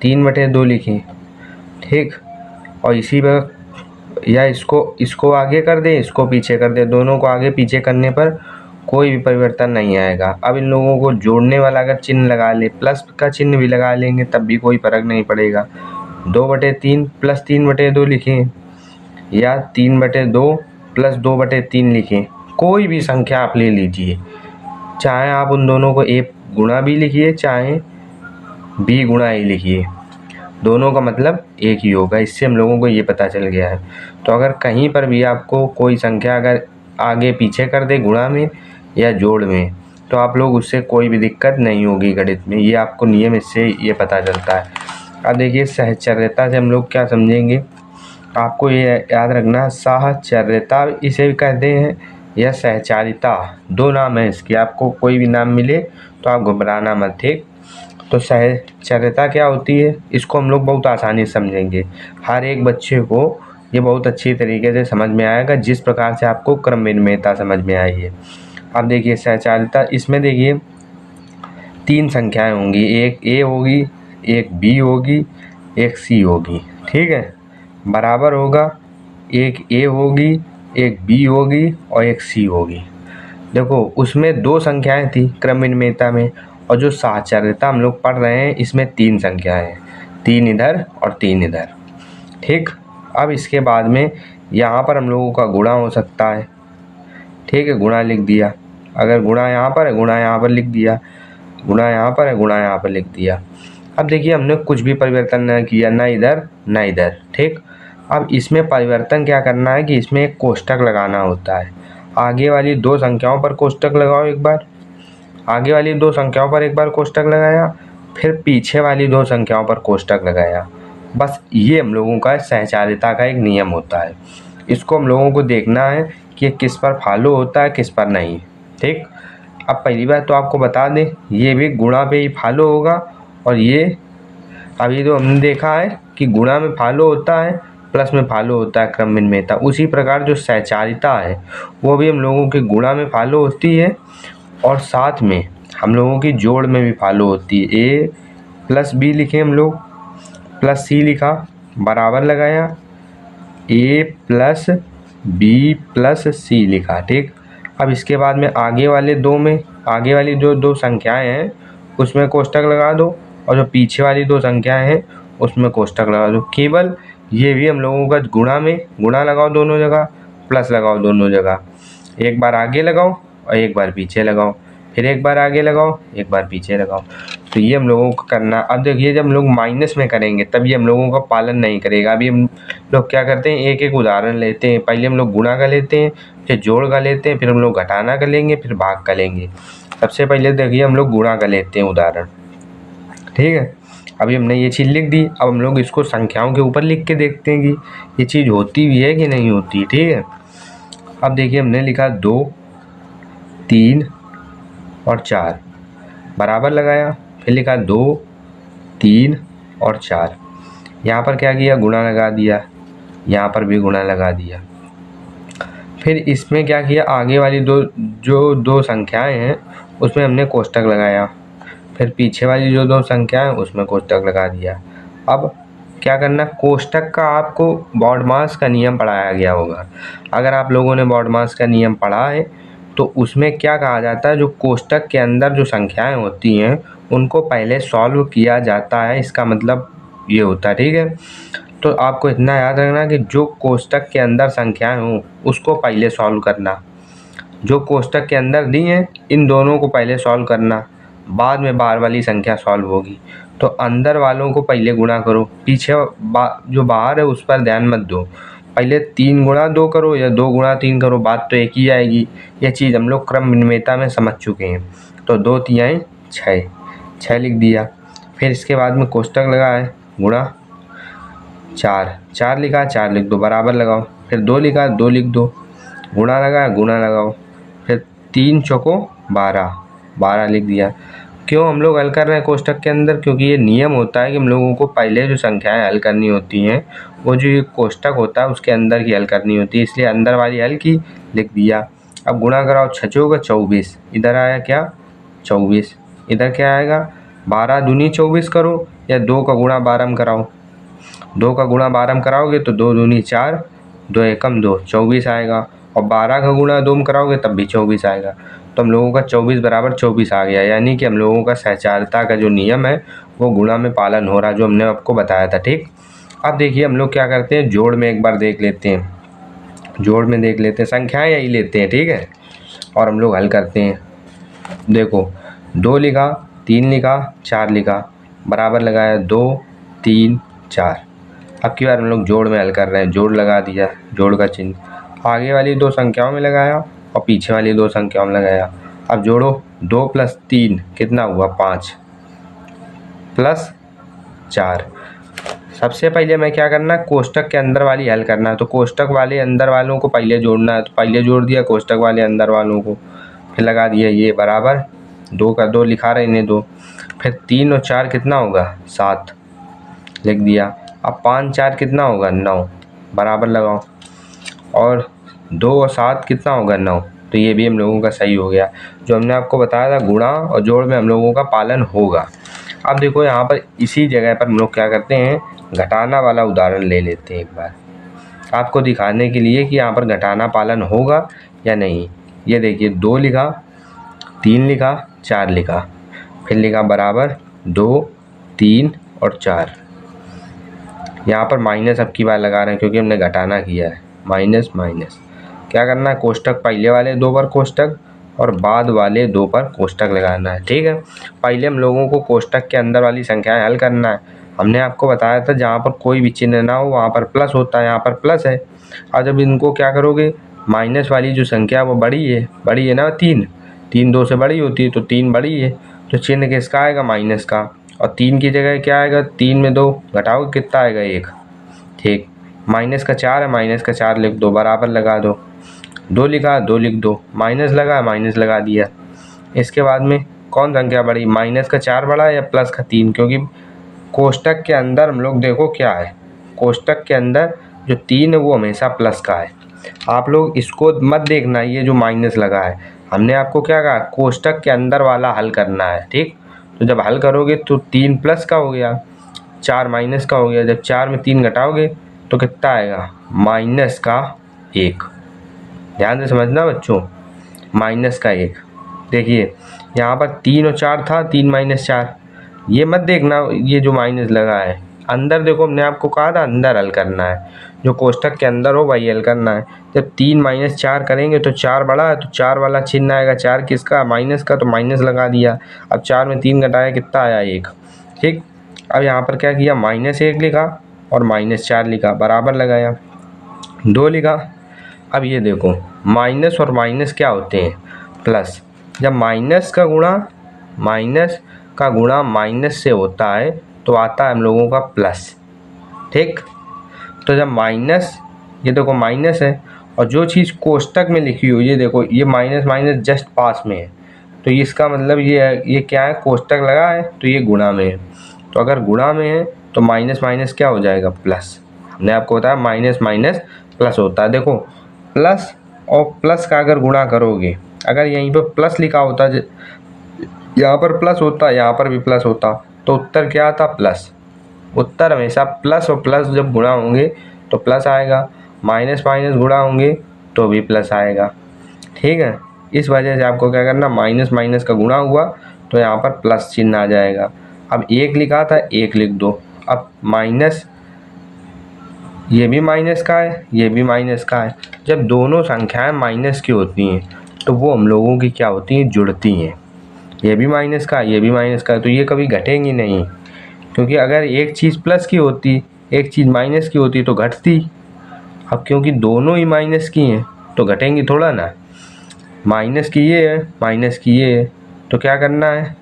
3/2 लिखें, ठीक, और इसी पर या इसको आगे कर दें, इसको पीछे कर दें, दोनों को आगे पीछे करने पर कोई भी परिवर्तन नहीं आएगा। अब इन लोगों को जोड़ने वाला अगर चिन्ह लगा ले, प्लस का चिन्ह भी लगा लेंगे तब भी कोई फर्क नहीं पड़ेगा। 2/3 प्लस 3/2 लिखें या 3/2 प्लस 2/3 लिखें, कोई भी संख्या आप ले लीजिए, चाहे आप उन दोनों को a गुणा b लिखिए चाहे b गुणा a लिखिए, दोनों का मतलब एक ही होगा। इससे हम लोगों को ये पता चल गया है। तो अगर कहीं पर भी आपको कोई संख्या अगर आगे पीछे कर दे गुणा में या जोड़ में तो आप लोग उससे कोई भी दिक्कत नहीं होगी गणित में, ये आपको नियम इससे ये पता चलता है। अब देखिए सहचर्यता से हम लोग क्या समझेंगे, आपको ये याद रखना, साहचर्यता इसे भी कहते हैं या सहचारिता, दो नाम है इसके, आपको कोई भी नाम मिले तो आप घबराना मत, ठीक। तो सहचर्यता क्या होती है, इसको हम लोग बहुत आसानी से समझेंगे, हर एक बच्चे को ये बहुत अच्छी तरीके से समझ में आएगा जिस प्रकार से आपको क्रम विनिमयता समझ में आई है। अब देखिए सहचारिता, इसमें देखिए 3 संख्याएं होंगी, एक a होगी, एक b होगी, एक c होगी, ठीक है, बराबर होगा, एक a होगी, एक b होगी और एक c होगी। देखो उसमें 2 संख्याएं थी क्रम विनिमयता में, और जो साहचर्यता हम लोग पढ़ रहे हैं इसमें 3 संख्याएं हैं, 3 इधर और 3 इधर, ठीक। अब इसके बाद में यहाँ पर हम लोगों का गुणा हो सकता है, ठीक है, गुणा लिख दिया, अगर गुणा यहाँ पर है गुणा यहाँ पर लिख दिया, गुणा यहाँ पर है गुणा यहाँ पर लिख दिया। अब देखिए हमने कुछ भी परिवर्तन न किया, ना इधर ना इधर, ठीक। अब इसमें परिवर्तन क्या करना है कि इसमें एक कोष्टक लगाना होता है, आगे वाली 2 संख्याओं पर कोष्टक लगाओ, एक बार आगे वाली 2 संख्याओं पर एक बार कोष्टक लगाया, फिर पीछे वाली 2 संख्याओं पर कोष्टक लगाया, बस ये हम लोगों का सहचारिता का एक नियम होता है। इसको हम लोगों को देखना है कि किस पर फॉलो होता है किस पर नहीं, ठीक। अब पहली बात तो आपको बता दें, ये भी गुणा पे ही फॉलो होगा, और ये अभी तो हमने देखा है कि गुणा में फॉलो होता है प्लस में फॉलो होता है क्रम विनिमयता, उसी प्रकार जो सहचारिता है वो भी हम लोगों के गुणा में फॉलो होती है और साथ में हम लोगों की जोड़ में भी फॉलो होती है। a प्लस b लिखे हम लोग, प्लस c लिखा, बराबर लगाया, a plus b plus c लिखा, ठीक। अब इसके बाद में आगे वाले 2 में, आगे वाली जो 2 संख्याएं हैं उसमें कोष्टक लगा दो, और जो पीछे वाली 2 संख्याएं हैं उसमें कोष्टक लगा दो। केवल ये भी हम लोगों का गुणा में गुणा लगाओ दोनों जगह, प्लस लगाओ दोनों जगह, एक बार आगे लगाओ और एक बार पीछे लगाओ, फिर एक बार आगे लगाओ एक बार पीछे लगाओ, तो ये हम लोगों को करना। अब देखिए जब हम लोग माइनस में करेंगे तब ये हम लोगों का पालन नहीं करेगा। अभी हम लोग क्या करते हैं, एक एक उदाहरण लेते हैं, पहले हम लोग गुणा का लेते हैं, फिर जोड़ का लेते हैं, फिर हम लोग घटाना का लेंगे, फिर भाग का लेंगे। सबसे पहले देखिए हम लोग गुणा का लेते हैं उदाहरण, ठीक है। अभी हमने ये चीज़ लिख दी, अब हम लोग इसको संख्याओं के ऊपर लिख के देखते हैं कि ये चीज़ होती भी है कि नहीं होती, ठीक है। अब देखिए हमने लिखा 2, 3 और 4, बराबर लगाया, फिर लिखा 2, 3 और 4, यहाँ पर क्या किया, गुणा लगा दिया, यहाँ पर भी गुणा लगा दिया। फिर इसमें क्या किया, आगे वाली जो 2 संख्याएं हैं उसमें हमने कोष्टक लगाया, फिर पीछे वाली जो 2 संख्याएं हैं उसमें कोष्टक लगा दिया। अब क्या करना, कोष्टक का आपको बॉडमास का नियम पढ़ाया गया होगा, अगर आप लोगों ने बॉडमास का नियम पढ़ा है तो उसमें क्या कहा जाता है, जो कोष्टक के अंदर जो संख्याएं होती हैं उनको पहले सॉल्व किया जाता है, इसका मतलब ये होता है, ठीक है। तो आपको इतना याद रखना कि जो कोष्टक के अंदर संख्याएं हों उसको पहले सॉल्व करना, जो कोष्टक के अंदर दी हैं इन दोनों को पहले सॉल्व करना, बाद में बाहर वाली संख्या सॉल्व होगी। तो अंदर वालों को पहले गुणा करो, पीछे जो बाहर है उस पर ध्यान मत दो। पहले 3 गुणा 2 करो या 2 गुणा 3 करो, बात तो एक ही आएगी। यह चीज़ हम लोग क्रम विनिमेयता में समझ चुके हैं। तो 2 तिहाई 6, 6 लिख दिया। फिर इसके बाद में कोष्टक लगाए, गुणा 4, 4 लिखा, 4 लिख दो, बराबर लगाओ। फिर 2 लिखा, 2 लिख दो, गुणा लगाया, गुणा लगाओ। फिर 3 चौको 12, 12 लिख दिया। क्यों हम लोग हल कर रहे हैं कोष्टक के अंदर? क्योंकि ये नियम होता है कि हम लोगों को पहले जो संख्याएं हल करनी होती हैं वो जो ये कोष्टक होता है उसके अंदर की हल करनी होती है, इसलिए अंदर वाली हल की लिख दिया। अब गुणा कराओ, 6 चौका 24, इधर आया क्या 24, इधर क्या आएगा 12 दूनी 24 करो या 2 का गुणा 12 में कराओ। 2 का गुणा 12 में कराओगे तो 2 दूनी 4, 2 एकम 2, 24 आएगा। और 12 का गुणा 2 में कराओगे तब भी 24 आएगा। तो हम लोगों का 24 बराबर 24 आ गया, यानी कि हम लोगों का सहचारिता का जो नियम है वो गुणा में पालन हो रहा, जो हमने आपको बताया था। ठीक, अब देखिए हम लोग क्या करते हैं, जोड़ में एक बार देख लेते हैं। जोड़ में देख लेते हैं, संख्याएं यही लेते हैं, ठीक है, और हम लोग हल करते हैं। देखो 2 लिखा, 3 लिखा, 4 लिखा, बराबर लगाया 2 3 4। अब की बार हम लोग जोड़ में हल कर रहे हैं, जोड़ लगा दिया, जोड़ का चिन्ह आगे वाली 2 संख्याओं में लगाया और पीछे वाली 2 संख्याओं में लगाया। अब जोड़ो, 2 + 3 कितना हुआ 5 + 4। सबसे पहले मैं क्या करना है, कोष्टक के अंदर वाली हल करना है। तो कोष्टक वाले अंदर वालों को पहले जोड़ना है, तो पहले जोड़ दिया कोष्टक वाले अंदर वालों को, फिर लगा दिया ये बराबर 2 का 2 लिखा रहे इन्हें 2, फिर 3 और 4 कितना होगा 7 लिख दिया। अब 5 4 कितना होगा 9, बराबर लगाओ। और 2 और 7 कितना होगा 9, तो ये भी हम लोगों का सही हो गया। जो हमने आपको बताया था गुणा और जोड़ में हम लोगों का पालन होगा। अब देखो यहाँ पर इसी जगह पर हम लोग क्या करते हैं, घटाना वाला उदाहरण ले लेते हैं एक बार, आपको दिखाने के लिए कि यहाँ पर घटाना पालन होगा या नहीं। ये देखिए 2 लिखा, 3 लिखा, 4 लिखा, फिर लिखा बराबर 2 3 और 4। यहाँ पर माइनस अब की बार लगा रहे हैं क्योंकि हमने घटाना किया है, माइनस माइनस। क्या करना है, कोष्टक पहले वाले 2 पर कोष्टक और बाद वाले 2 पर कोष्टक लगाना है। ठीक है, पहले हम लोगों को कोष्टक के अंदर वाली संख्याएं हल करना है। हमने आपको बताया था जहाँ पर कोई भी चिन्ह ना हो वहाँ पर प्लस होता है, यहाँ पर प्लस है। और जब इनको क्या करोगे, माइनस वाली जो संख्या वो बड़ी है ना, 3 3 2 से बड़ी होती है, तो 3 बड़ी है, तो चिन्ह किसका आएगा माइनस का। और 3 की जगह क्या आएगा, 3 में 2 घटाओगे कितना आएगा 1। ठीक, माइनस का 4 है, माइनस का 4 लिख दो, बराबर लगा दो। 2 लिखा, 2 लिख दो, माइनस लगा, माइनस लगा दिया। इसके बाद में कौन संख्या बड़ी, माइनस का 4 बड़ा है या प्लस का 3, क्योंकि कोष्टक के अंदर हम लोग देखो क्या है, कोष्टक के अंदर जो 3 है वो हमेशा प्लस का है। आप लोग इसको मत देखना, ये जो माइनस लगा है, हमने आपको क्या कहा, कोष्टक के अंदर वाला हल करना है। ठीक, तो जब हल करोगे तो 3 प्लस का हो गया, 4 माइनस का हो गया। जब 4 में 3 घटाओगे तो कितना आएगा, माइनस का 1। ध्यान से समझना बच्चों, माइनस का 1। देखिए यहाँ पर 3 और 4 था, 3 माइनस 4, ये मत देखना ये जो माइनस लगा है, अंदर देखो हमने आपको कहा था अंदर हल करना है, जो कोष्टक के अंदर हो वही हल करना है। जब 3 माइनस 4 करेंगे तो 4 बड़ा है, तो 4 वाला चिन्ह आएगा, 4 किसका, माइनस का, तो माइनस लगा दिया। अब 4 में 3 घटाया कितना आया 1। ठीक, अब यहाँ पर क्या किया, -1 लिखा और -4 लिखा, बराबर लगाया, 2 लिखा। अब ये देखो माइनस और माइनस क्या होते हैं, प्लस। जब माइनस का गुणा माइनस से होता है तो आता है हम लोगों का प्लस। ठीक, तो जब माइनस, ये देखो माइनस है और जो चीज़ कोष्टक में लिखी हुई है, देखो ये माइनस माइनस जस्ट पास में है, तो इसका मतलब ये है, ये क्या है, कोष्टक लगा है तो ये गुणा में है। तो अगर गुणा में है तो माइनस माइनस क्या हो जाएगा, प्लस। हमने आपको बताया माइनस माइनस प्लस होता है। देखो प्लस और प्लस का अगर गुणा करोगे, अगर यहीं पर प्लस लिखा होता, यहाँ पर प्लस होता, यहाँ पर भी प्लस होता, तो उत्तर क्या आता, प्लस। उत्तर हमेशा प्लस और प्लस जब गुणा होंगे तो प्लस आएगा, माइनस माइनस गुणा होंगे तो भी प्लस आएगा। ठीक है, इस वजह से आपको क्या करना, माइनस माइनस का गुणा हुआ तो यहाँ पर प्लस चिन्ह आ जाएगा। अब 1 लिखा था, 1 लिख दो। अब माइनस, ये भी माइनस का है, ये भी माइनस का है। जब दोनों संख्याएं माइनस की होती हैं तो वो हम लोगों की क्या होती हैं, जुड़ती हैं। ये भी माइनस का, ये भी माइनस का, तो ये कभी घटेंगी नहीं, क्योंकि अगर एक चीज़ प्लस की होती एक चीज़ माइनस की होती तो घटती। अब क्योंकि दोनों ही माइनस की हैं तो घटेंगी थोड़ा ना। माइनस की ये है, माइनस की ये है, तो क्या करना है,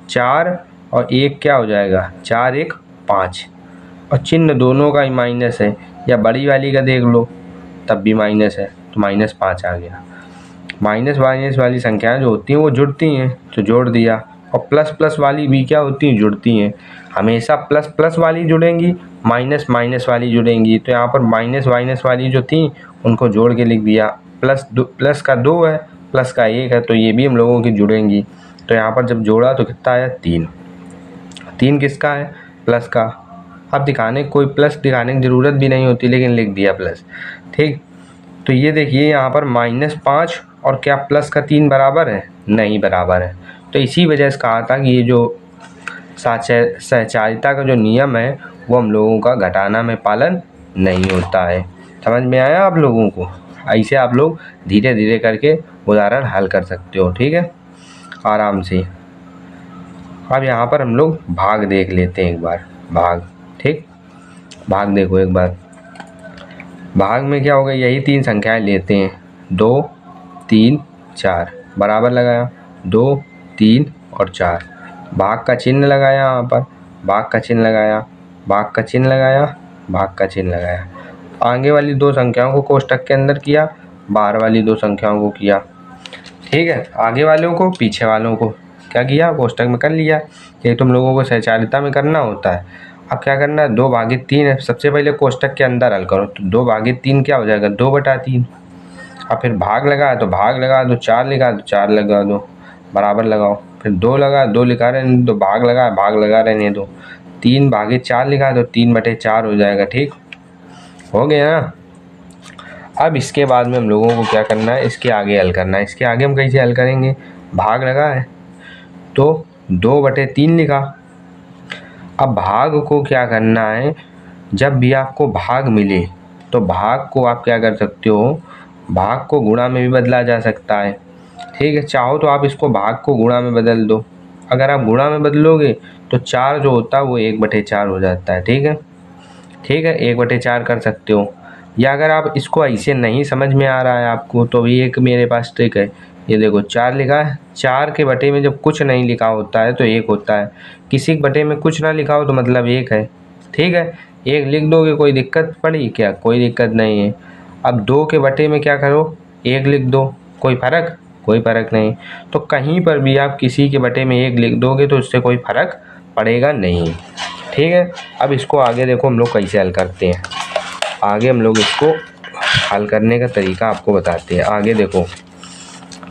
4 और 1 क्या हो जाएगा, 4 1 5, और चिन्ह दोनों का ही माइनस है, या बड़ी वाली का देख लो तब भी माइनस है, तो -5 आ गया। माइनस माइनस वाली संख्याएं जो होती हैं वो जुड़ती हैं, तो जोड़ दिया। और प्लस प्लस वाली भी क्या होती हैं, जुड़ती हैं। हमेशा प्लस प्लस वाली जुड़ेंगी, माइनस माइनस वाली जुड़ेंगी, तो यहाँ पर माइनस माइनस वाली जो थी उनको जोड़ के लिख दिया। प्लस का 2 है, प्लस का 1 है, तो ये भी हम लोगों की जुड़ेंगी। तो यहाँ पर जब जोड़ा तो कितना आया, 3। 3 किसका है, प्लस का। अब कोई प्लस दिखाने की ज़रूरत भी नहीं होती, लेकिन लिख दिया प्लस। ठीक, तो ये देखिए यहाँ पर -5 और क्या प्लस का 3 बराबर है, नहीं बराबर है। तो इसी वजह से कहा था कि ये जो सहचारिता का जो नियम है वो हम लोगों का घटाना में पालन नहीं होता है। समझ में आया आप लोगों को? ऐसे आप लोग धीरे धीरे करके उदाहरण हल कर सकते हो, ठीक है, आराम से। अब यहाँ पर हम लोग भाग देख लेते हैं एक बार, भाग। ठीक, भाग देखो एक बार। भाग में क्या होगा, यही 3 संख्याएं लेते हैं, 2 3 4, बराबर लगाया, 2 3 और 4, भाग का चिन्ह लगाया, यहाँ पर भाग का चिन्ह लगाया, भाग का चिन्ह लगाया, भाग का चिन्ह लगाया। आगे वाली 2 संख्याओं को कोष्टक के अंदर किया, बाहर वाली 2 संख्याओं को किया। ठीक है, आगे वालों को पीछे वालों को क्या किया, कोष्टक में कर लिया। ये तुम लोगों को सहचारिता में करना होता है। अब क्या करना है, 2/3 है, सबसे पहले कोष्टक के अंदर हल करो, तो 2/3 क्या हो जाएगा, 2/3। अब फिर भाग लगा तो भाग लगा दो, 4 लिखा तो 4 लगा दो, बराबर लगाओ। फिर 2 लगा, 2 लिखा रहने दो, भाग लगा रहने दो। 3/4 लिखा तो 3/4 हो जाएगा। ठीक हो गया ना। अब इसके बाद में हम लोगों को क्या करना है, इसके आगे हल करना है। इसके आगे हम कैसे हल करेंगे, भाग लगा है तो 2/3 लिखा। अब भाग को क्या करना है, जब भी आपको भाग मिले तो भाग को आप क्या कर सकते हो, भाग को गुणा में भी बदला जा सकता है। ठीक है, चाहो तो आप इसको भाग को गुणा में बदल दो। अगर आप गुणा में बदलोगे तो 4 जो होता है वो 1/4 हो जाता है। ठीक है, ठीक है, 1/4 कर सकते हो। या अगर आप इसको ऐसे नहीं समझ में आ रहा है आपको, तो भी एक मेरे पास ट्रिक है। ये देखो 4 लिखा है, 4 के बटे में जब कुछ नहीं लिखा होता है तो 1 होता है। किसी के बटे में कुछ ना लिखा हो तो मतलब 1 है। ठीक है, 1 लिख दोगे, कोई दिक्कत पड़ी क्या, कोई दिक्कत नहीं है। अब 2 के बटे में क्या करो, 1 लिख दो, कोई फ़र्क, कोई फ़र्क नहीं। तो कहीं पर भी आप किसी के बटे में 1 लिख दोगे तो उससे कोई फ़र्क पड़ेगा नहीं। ठीक है, अब इसको आगे देखो हम लोग कैसे हल करते हैं। आगे हम लोग इसको हल करने का तरीका आपको बताते हैं। आगे देखो,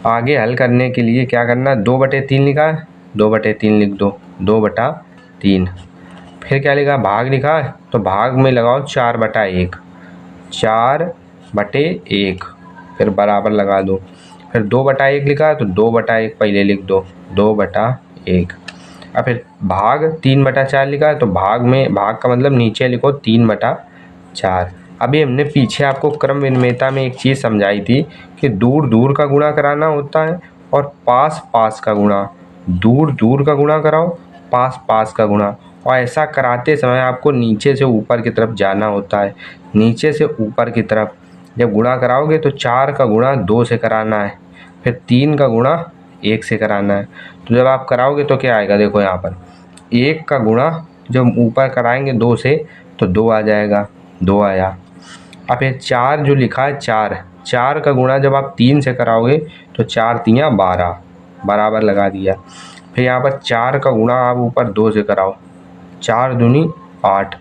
आगे हल करने के लिए क्या करना है, 2/3 लिखा है, 2/3 लिख दो, 2/3। फिर क्या लिखा, भाग लिखा है तो भाग में लगाओ 4/1, 4/1, फिर बराबर लगा दो। फिर 2/1 लिखा है तो 2/1 पहले लिख दो, 2/1। और फिर भाग 3/4 लिखा है तो भाग का मतलब नीचे लिखो 3/4। अभी हमने पीछे आपको क्रम विनिमेयता में एक चीज़ समझाई थी कि दूर दूर का गुणा कराना होता है और पास पास का गुणा। दूर दूर का गुणा कराओ, पास पास का गुणा। और ऐसा कराते समय आपको नीचे से ऊपर की तरफ जाना होता है। नीचे से ऊपर की तरफ जब गुणा कराओगे तो 4 का गुणा 2 से कराना है, फिर 3 का गुणा 1 से कराना है। तो जब आप कराओगे तो क्या आएगा, देखो यहाँ पर 1 का गुणा जब ऊपर कराएंगे 2 से तो 2 आ जाएगा, 2 आया। अब ये 4 जो लिखा है, 4 का गुणा जब आप 3 से कराओगे तो 4 तियाँ 12, बराबर लगा दिया। फिर यहाँ पर 4 का गुणा आप ऊपर 2 से कराओ, 4 दूनी 8,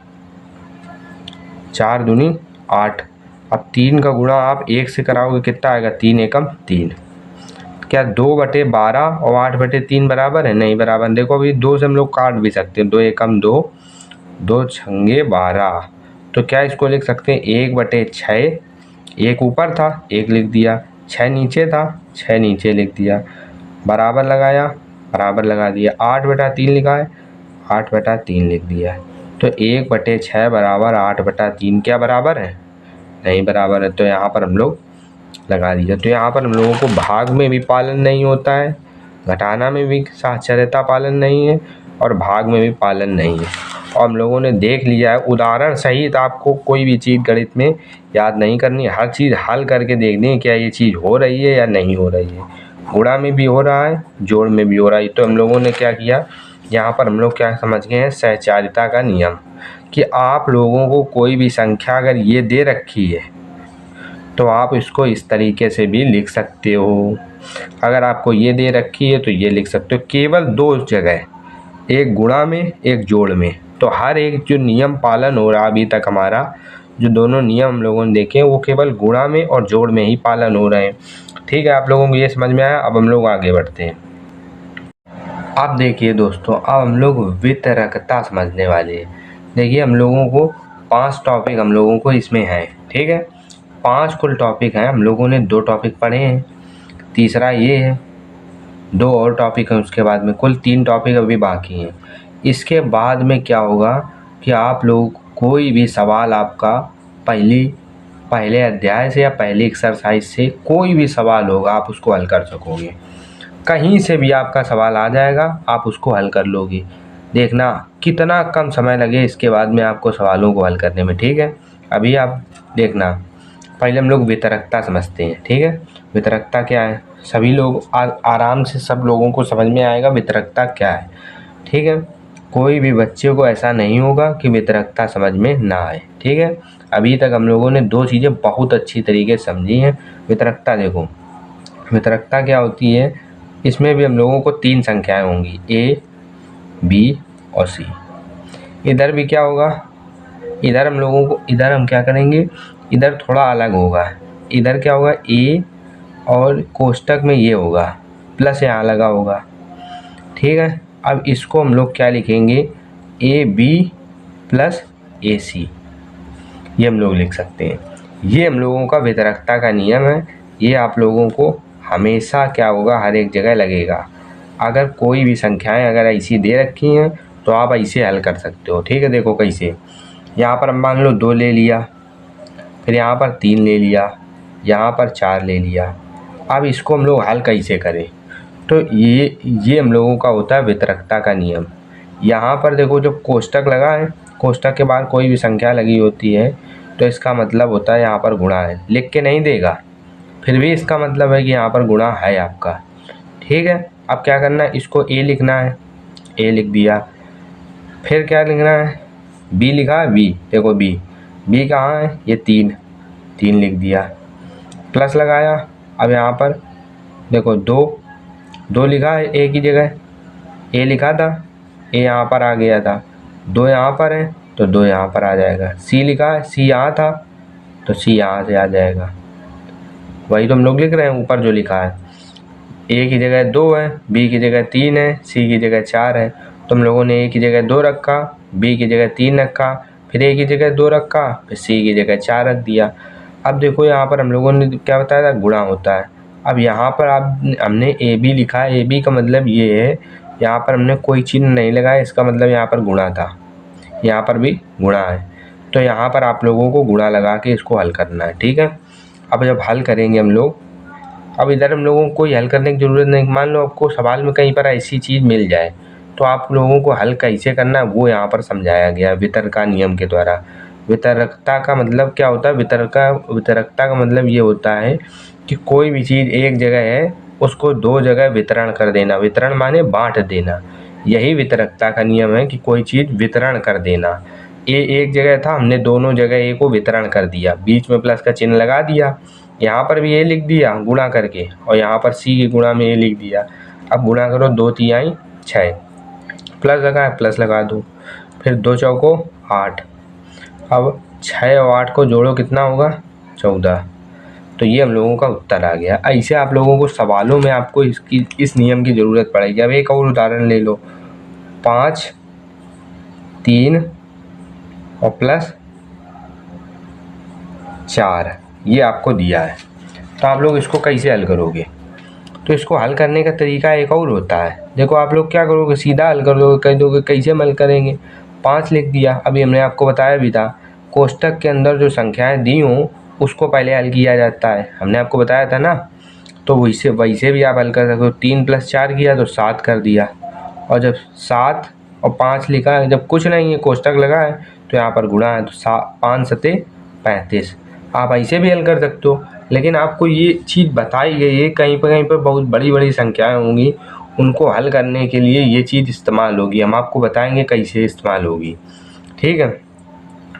4 दूनी 8। अब 3 का गुणा आप 1 से कराओगे, कितना आएगा, 3 एकम 3। क्या 2/12 और 8/3 बराबर है, नहीं बराबर। देखो अभी 2 से हम लोग काट भी सकते हैं, 2 एकम 2, 2 छंगे 12। तो क्या इसको लिख सकते हैं, 1/6। 1 ऊपर था, 1 लिख दिया, 6 नीचे था, 6 नीचे लिख दिया, बराबर लगाया, बराबर लगा दिया। 8/3 लिखा है, 8/3 लिख दिया। तो 1/6 बराबर 8/3 क्या बराबर है, नहीं बराबर है। तो यहाँ पर हम लोग लगा दिया। तो यहाँ पर हम लोगों को भाग में भी पालन नहीं होता है, घटाना में भी साक्षरता पालन नहीं है और भाग में भी पालन नहीं है। और हम लोगों ने देख लिया है उदाहरण सहित आपको कोई भी चीज़ गणित में याद नहीं करनी है, हर चीज़ हल करके देखनी है क्या ये चीज़ हो रही है या नहीं हो रही है। गुणा में भी हो रहा है, जोड़ में भी हो रहा है। तो हम लोगों ने क्या किया, यहाँ पर हम लोग क्या समझ गए हैं, सहचारिता का नियम, कि आप लोगों को कोई भी संख्या अगर ये दे रखी है तो आप इसको इस तरीके से भी लिख सकते हो। अगर आपको ये दे रखी है तो ये लिख सकते हो, केवल दो जगह, एक गुणा में एक जोड़ में। तो हर एक जो नियम पालन हो रहा अभी तक हमारा, जो दोनों नियम हम लोगों ने देखे वो केवल गुणा में और जोड़ में ही पालन हो रहे हैं। ठीक है, आप लोगों को ये समझ में आया। अब हम लोग आगे बढ़ते हैं। अब देखिए दोस्तों, अब हम लोग वितरकता समझने वाले हैं। देखिए हम लोगों को 5 टॉपिक हम लोगों को इसमें है। ठीक है, 5 कुल टॉपिक हैं, हम लोगों ने 2 टॉपिक पढ़े हैं, तीसरा ये है, 2 और टॉपिक हैं उसके बाद में, कुल 3 टॉपिक अभी बाकी हैं। इसके बाद में क्या होगा कि आप लोग कोई भी सवाल आपका पहले अध्याय से या पहली एक्सरसाइज से कोई भी सवाल होगा आप उसको हल कर सकोगे। कहीं से भी आपका सवाल आ जाएगा, आप उसको हल कर लोगे। देखना कितना कम समय लगे इसके बाद में आपको सवालों को हल करने में। ठीक है, अभी आप देखना, पहले हम लोग वितरकता समझते हैं। ठीक है, वितरकता क्या है, सभी लोग आराम से सब लोगों को समझ में आएगा वितरकता क्या है। ठीक है, कोई भी बच्चे को ऐसा नहीं होगा कि वितरकता समझ में ना आए। ठीक है, अभी तक हम लोगों ने 2 चीज़ें बहुत अच्छी तरीके से समझी हैं। वितरकता देखो, वितरकता क्या होती है, इसमें भी हम लोगों को 3 संख्याएं होंगी, ए, बी और सी। इधर भी क्या होगा, इधर हम लोगों को, इधर हम क्या करेंगे, इधर थोड़ा अलग होगा। इधर क्या होगा, ए और कोष्टक में ये होगा, प्लस यहाँ लगा होगा। ठीक है, अब इसको हम लोग क्या लिखेंगे, ए बी प्लस ए सी, ये हम लोग लिख सकते हैं। ये हम लोगों का वितरकता का नियम है। ये आप लोगों को हमेशा क्या होगा, हर एक जगह लगेगा। अगर कोई भी संख्याएं अगर ऐसी दे रखी हैं तो आप ऐसे हल कर सकते हो। ठीक है, देखो कैसे, यहाँ पर हम मान लो 2 ले लिया, फिर यहाँ पर 3 ले लिया, यहाँ पर 4 ले लिया। अब इसको हम लोग हल कैसे करें, तो ये हम लोगों का होता है वितरकता का नियम। यहाँ पर देखो जो कोष्टक लगा है, कोष्टक के बाद कोई भी संख्या लगी होती है तो इसका मतलब होता है यहाँ पर गुणा है। लिख के नहीं देगा, फिर भी इसका मतलब है कि यहाँ पर गुणा है आपका। ठीक है, अब क्या करना है, इसको ए लिखना है, ए लिख दिया। फिर क्या लिखना है, बी लिखा है, बी देखो, बी कहाँ है, ये 3 लिख दिया, प्लस लगाया। अब यहाँ पर देखो 2 लिखा है ए की जगह, ए लिखा था, ए यहाँ पर आ गया था, 2 यहाँ पर है तो 2 यहाँ पर आ जाएगा। सी लिखा है, सी यहाँ था तो सी यहाँ से आ जाएगा। वही तो हम लोग लिख रहे हैं ऊपर जो लिखा है, ए की जगह 2 है, बी की जगह 3 है, सी की जगह 4 है। तो हम लोगों ने ए की जगह 2 रखा, बी की जगह 3 रखा, फिर ए की जगह 2 रखा, फिर सी की जगह 4 रख दिया। अब देखो यहाँ पर हम लोगों ने क्या बताया था, गुणा होता है। अब यहाँ पर हमने ए बी लिखा है, ए बी का मतलब ये है, यहाँ पर हमने कोई चिन्ह नहीं लगाया, इसका मतलब यहाँ पर गुणा था, यहाँ पर भी गुणा है। तो यहाँ पर आप लोगों को गुणा लगा के इसको हल करना है। ठीक है, अब जब हल करेंगे हम लोग, अब इधर हम लोगों को कोई हल करने की ज़रूरत नहीं। मान लो आपको सवाल में कहीं पर ऐसी चीज़ मिल जाए तो आप लोगों को हल कैसे करना है वो यहाँ पर समझाया गया वितरका नियम के द्वारा। वितरकता का मतलब क्या होता है, वितरकता का मतलब ये होता है कि कोई भी चीज़ एक जगह है उसको 2 जगह वितरण कर देना। वितरण माने बांट देना, यही वितरकता का नियम है कि कोई चीज़ वितरण कर देना। ए एक जगह था, हमने दोनों जगह ए को वितरण कर दिया, बीच में प्लस का चिन्ह लगा दिया, यहाँ पर भी ए लिख दिया गुणा करके, और यहाँ पर सी की गुणा में ए लिख दिया। अब गुणा करो, 2 तिहाई 6, प्लस लगा है, प्लस लगा दो, फिर 2 चौको 8। अब 6 और 8 को जोड़ो, कितना होगा, 14। तो ये हम लोगों का उत्तर आ गया। ऐसे आप लोगों को सवालों में आपको इस नियम की ज़रूरत पड़ेगी। अब एक और उदाहरण ले लो, 5 3 और प्लस 4 ये आपको दिया है, तो आप लोग इसको कैसे हल करोगे। तो इसको हल करने का तरीका एक और होता है। देखो आप लोग क्या करोगे, सीधा हल कर दोगे, कह दोगे कैसे हम हल करेंगे। 5 लिख दिया, अभी हमने आपको बताया भी था, कोष्टक के अंदर जो संख्याएं दी हों उसको पहले हल किया जाता है, हमने आपको बताया था ना। तो वैसे वैसे भी आप हल कर सकते हो। 3 + 4 किया तो 7 कर दिया, और जब 7 और 5 लिखा है, जब कुछ नहीं है कोष्टक लगा है तो यहाँ पर गुणा है, तो 5 सते 35। आप ऐसे भी हल कर सकते हो, लेकिन आपको ये चीज़ बताई गई है। कहीं पर बहुत बड़ी बड़ी संख्याएं होंगी, उनको हल करने के लिए ये चीज़ इस्तेमाल होगी। हम आपको बताएंगे कैसे इस्तेमाल होगी। ठीक है,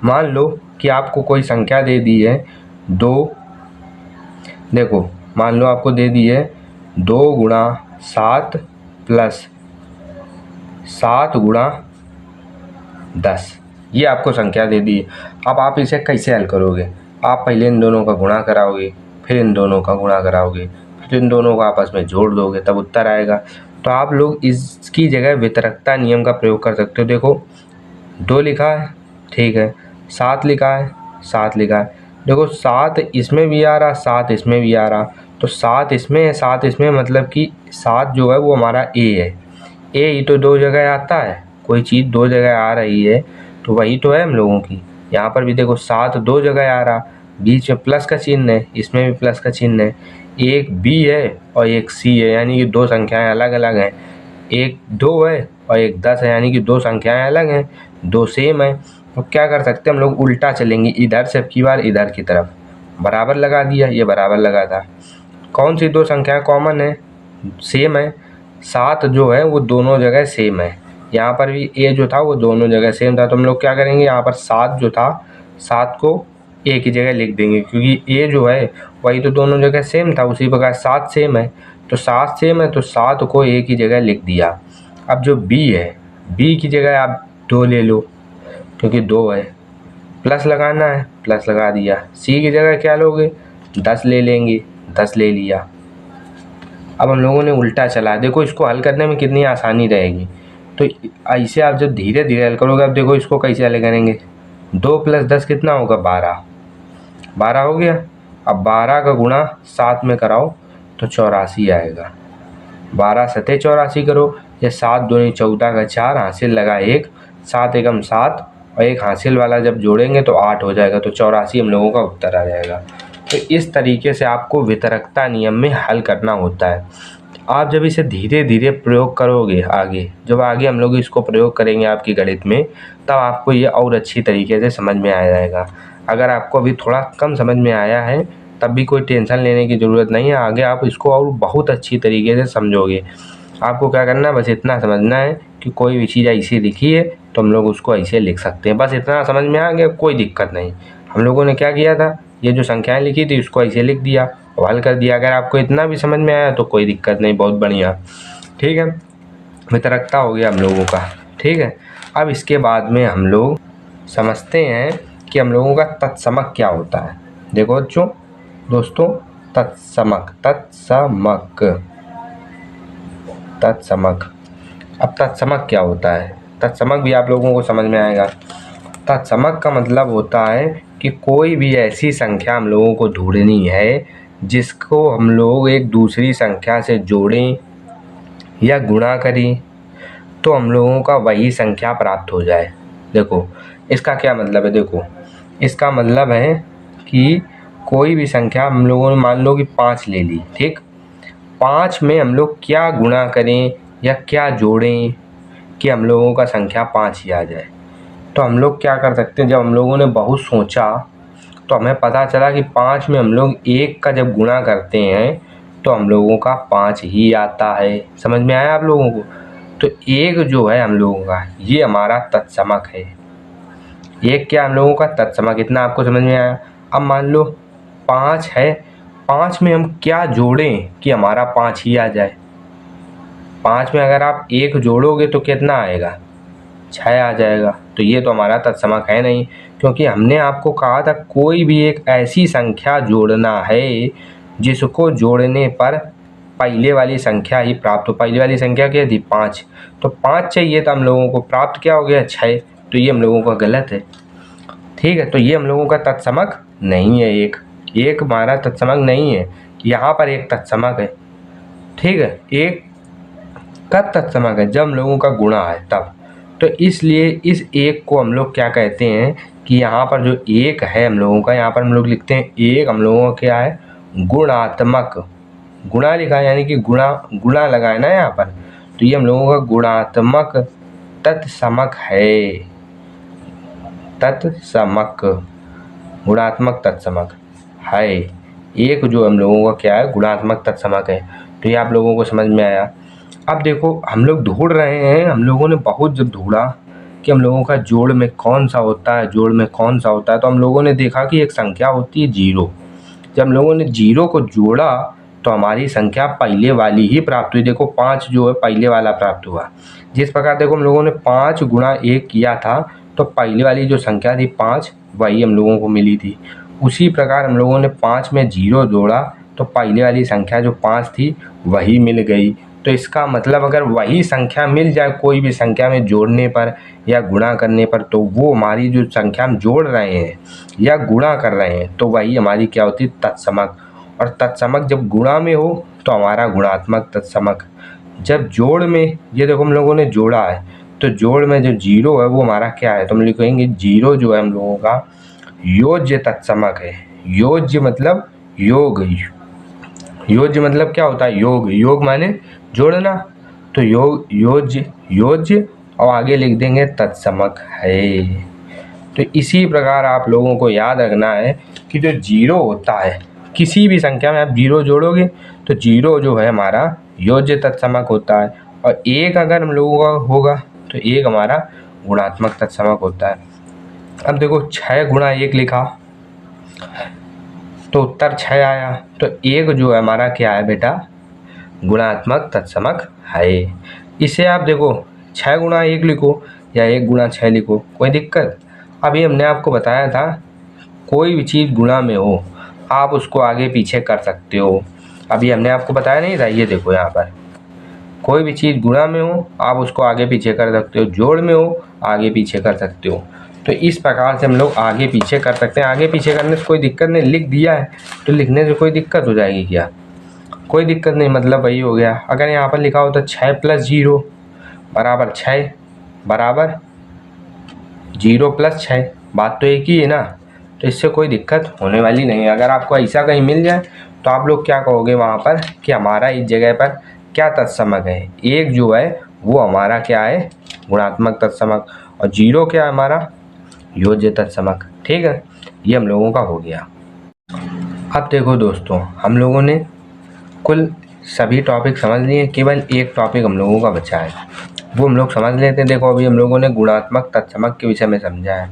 मान लो कि आपको कोई संख्या दे दी है 2, देखो मान लो आपको दे दी है 2 × 7 + 7 × 10, ये आपको संख्या दे दी है। अब आप इसे कैसे हल करोगे? आप पहले इन दोनों का गुणा कराओगे, फिर इन दोनों का गुणा कराओगे, फिर इन दोनों को आपस में जोड़ दोगे, तब उत्तर आएगा। तो आप लोग इसकी जगह वितरकता नियम का प्रयोग कर सकते हो। देखो 2 लिखा है, ठीक है, 7 लिखा है, 7 लिखा है। देखो 7 इसमें भी आ रहा, 7 इसमें भी आ रहा, तो 7 इसमें है, 7 इसमें, मतलब कि 7 जो है वो हमारा ए है। ए ही तो 2 जगह आता है, कोई चीज़ 2 जगह आ रही है तो वही तो है हम लोगों की। यहाँ पर भी देखो 7 2 जगह आ रहा, बीच में प्लस का चिन्ह है, इसमें भी प्लस का चिन्ह है। एक बी है और एक सी है, यानी कि 2 संख्याएं अलग अलग हैं। एक 2 है और एक 10 है, यानी कि 2 संख्याएं अलग हैं, 2 सेम है। तो क्या कर सकते हैं हम लोग? उल्टा चलेंगे, इधर से अब की बार इधर की तरफ बराबर लगा दिया, ये बराबर लगा था। कौन सी 2 संख्याएं कॉमन है? सेम है। 7 जो है वो दोनों जगह सेम है, यहाँ पर भी ए जो था वो दोनों जगह सेम था। तो हम लोग क्या करेंगे, यहाँ पर 7 जो था, 7 को ए की जगह लिख देंगे, क्योंकि ए जो है वही तो दोनों जगह सेम था। उसी प्रकार 7 सेम है, तो 7 सेम है तो 7 को ए की जगह लिख दिया। अब जो बी है, बी की जगह आप 2 ले लो, क्योंकि 2 है, प्लस लगाना है, प्लस लगा दिया। सी की जगह क्या लोगे? 10 ले लेंगे, 10 ले लिया। अब हम लोगों ने उल्टा चला, देखो इसको हल करने में कितनी आसानी रहेगी। तो ऐसे आप जब धीरे धीरे हल करोगे, अब देखो इसको कैसे हल करेंगे। 2 + 10 कितना होगा? 12, 12 हो गया। अब 12 का गुणा 7 में कराओ तो 84 आएगा। 12 सते 84 करो, ये 7 दूनी 14 का 4, हासिल लगा 1, 7 एकम 7 और एक हासिल वाला जब जोड़ेंगे तो 8 हो जाएगा, तो 84 हम लोगों का उत्तर आ जाएगा। तो इस तरीके से आपको वितरकता नियम में हल करना होता है। आप जब इसे धीरे धीरे प्रयोग करोगे, आगे जब आगे हम लोग इसको प्रयोग करेंगे आपकी गणित में, तब आपको ये और अच्छी तरीके से समझ में आ जाएगा। अगर आपको अभी थोड़ा कम समझ में आया है तब भी कोई टेंशन लेने की ज़रूरत नहीं है, आगे आप इसको और बहुत अच्छी तरीके से समझोगे। आपको क्या करना है, बस इतना समझना है कि कोई भी चीज़ ऐसी लिखी है तो हम लोग उसको ऐसे लिख सकते हैं। बस इतना समझ में आ गया, कोई दिक्कत नहीं। हम लोगों ने क्या किया था, ये जो संख्याएं लिखी थी उसको ऐसे लिख दिया और हल कर दिया। अगर आपको इतना भी समझ में आया तो कोई दिक्कत नहीं, बहुत बढ़िया। ठीक है, वितरकता हो गया हम लोगों का। ठीक है, अब इसके बाद में हम लोग समझते हैं कि हम लोगों का तत्समक क्या होता है। देखो बच्चों, दोस्तों, तत्समक, तत्समक, तत्समक। अब तत्समक क्या होता है? तत्समक भी आप लोगों को समझ में आएगा। तत्समक का मतलब होता है कि कोई भी ऐसी संख्या हम लोगों को ढूंढनी है जिसको हम लोग एक दूसरी संख्या से जोड़ें या गुणा करें तो हम लोगों का वही संख्या प्राप्त हो जाए। देखो इसका क्या मतलब है, देखो इसका मतलब है कि कोई भी संख्या हम लोगों ने मान लो कि 5 ले ली, ठीक, 5 में हम लोग क्या गुणा करें या क्या जोड़ें कि हम लोगों का संख्या 5 ही आ जाए। तो हम लोग क्या कर सकते हैं, जब हम लोगों ने बहुत सोचा तो हमें पता चला कि 5 में हम लोग 1 का जब गुणा करते हैं तो हम लोगों का 5 ही आता है। समझ में आया आप लोगों को? तो 1 जो है हम लोगों का, ये हमारा तत्समक है। 1 क्या हम लोगों का तत्समक, इतना आपको समझ में आया। अब मान लो 5 है, 5 में हम क्या जोड़ें कि हमारा 5 ही आ जाए। 5 में अगर आप 1 जोड़ोगे तो कितना आएगा? 6 आ जाएगा। तो ये तो हमारा तत्समक है नहीं, क्योंकि हमने आपको कहा था कोई भी एक ऐसी संख्या जोड़ना है जिसको जोड़ने पर पहले वाली संख्या ही प्राप्त हो। पहले वाली संख्या क्या थी? 5, तो 5 चाहिए था हम लोगों को, प्राप्त क्या हो गया? 6। तो ये हम लोगों का गलत है। ठीक है, तो ये हम लोगों का तत्समक नहीं है। एक हमारा तत्समक नहीं है, यहाँ पर एक तत्समक है। ठीक है, एक कब तत्समक है? जब हम लोगों का गुणा है तब। तो इसलिए इस एक को हम लोग क्या कहते हैं कि यहाँ पर जो एक है हम लोगों का, यहाँ पर हम लोग लिखते हैं एक हम लोगों का क्या है? गुणात्मक। गुणा लिखा है, यानी कि गुणा गुणा लगा है ना यहाँ पर, तो ये हम लोगों का गुणात्मक तत्समक है। तत्समक, गुणात्मक तत्समक है। एक जो हम लोगों का क्या है, गुणात्मक तत्समक है। तो ये आप लोगों को समझ में आया। अब देखो हम लोग ढूंढ रहे हैं, हम लोगों ने बहुत जब ढूंढा कि हम लोगों का जोड़ में कौन सा होता है, जोड़ में कौन सा होता है, तो हम लोगों ने देखा कि एक संख्या होती है 0। जब हम लोगों ने 0 को जोड़ा तो हमारी संख्या पहले वाली ही प्राप्त हुई। देखो 5 जो है पहले वाला प्राप्त हुआ। जिस प्रकार देखो हम लोगों ने 5 गुणा 1 किया था तो पहले वाली जो संख्या थी 5 वही हम लोगों को मिली थी। उसी प्रकार हम लोगों ने 5 में 0 जोड़ा तो पहले वाली संख्या जो 5 थी वही मिल गई। तो इसका मतलब अगर वही संख्या मिल जाए कोई भी संख्या में जोड़ने पर या गुणा करने पर, तो वो हमारी जो संख्या हम जोड़ रहे हैं या गुणा कर रहे हैं तो वही हमारी क्या होती है, तत्समक। और तत्समक जब गुणा में हो तो हमारा गुणात्मक तत्समक। जब जोड़ में, ये देखो हम लोगों ने जोड़ा है तो जोड़ में जो 0 है वो हमारा क्या है, तो हम लिखेंगे 0 जो है हम लोगों का योज्य तत्समक है। योज्य मतलब योग, योज्य मतलब क्या होता है, योग। योग माने जोड़ना, तो योग योज्य, योज्य और आगे लिख देंगे तत्समक है। तो इसी प्रकार आप लोगों को याद रखना है कि जो 0 होता है, किसी भी संख्या में आप 0 जोड़ोगे तो 0 जो है हमारा योज्य तत्समक होता है, और 1 अगर हम लोगों का होगा तो 1 हमारा गुणात्मक तत्समक होता है। अब देखो 6 गुणा 1 लिखा तो उत्तर 6 आया, तो 1 जो है हमारा क्या है बेटा, गुणात्मक तत्समक है। इसे आप देखो 6 गुणा 1 लिखो या 1 गुणा 6 लिखो, कोई दिक्कत। अभी हमने आपको बताया था कोई भी चीज़ गुणा में हो आप उसको आगे पीछे कर सकते हो। अभी हमने आपको बताया नहीं था, ये देखो यहाँ पर कोई भी चीज़ गुणा में हो आप उसको आगे पीछे कर सकते हो, जोड़ में हो आगे पीछे कर सकते हो। तो इस प्रकार से हम लोग आगे पीछे कर सकते हैं। आगे पीछे करने से कोई दिक्कत नहीं, लिख दिया है तो लिखने से कोई दिक्कत हो जाएगी क्या, कोई दिक्कत नहीं, मतलब वही हो गया। अगर यहाँ पर लिखा होता 6 + 0 बराबर 6 बराबर 0 + 6, बात तो एक ही है ना, तो इससे कोई दिक्कत होने वाली नहीं है। अगर आपको ऐसा कहीं मिल जाए तो आप लोग क्या कहोगे वहाँ पर कि हमारा इस जगह पर क्या तत्समक है, 1 जो है वो हमारा क्या है, गुणात्मक तत्समक, और 0 क्या है हमारा योज्य तत्समक। ठीक है, ये हम लोगों का हो गया। अब देखो दोस्तों हम लोगों ने कुल सभी टॉपिक समझ लिए, केवल एक टॉपिक हम लोगों का बचा है, वो हम लोग समझ लेते हैं। देखो अभी हम लोगों ने गुणात्मक तत्समक के विषय में समझा है।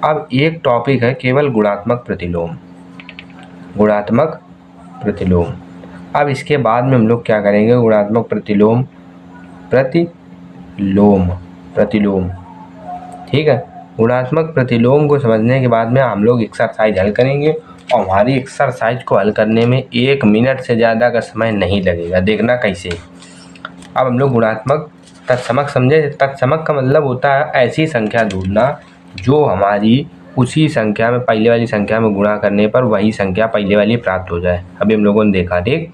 अब एक टॉपिक है केवल गुणात्मक प्रतिलोम, गुणात्मक प्रतिलोम। अब इसके बाद में हम लोग क्या करेंगे, गुणात्मक प्रतिलोम, प्रतिलोम, प्रतिलोम। ठीक है, गुणात्मक प्रतिलोम को समझने के बाद में हम लोग एक्सरसाइज हल करेंगे, और हमारी एक्सरसाइज को हल करने में 1 मिनट से ज़्यादा का समय नहीं लगेगा। देखना कैसे। अब हम लोग गुणात्मक तत्समक समझे। तत्समक का मतलब होता है ऐसी संख्या ढूंढना जो हमारी उसी संख्या में, पहले वाली संख्या में गुणा करने पर वही संख्या पहले वाली प्राप्त हो जाए। अभी हम लोगों ने देखा, ठीक।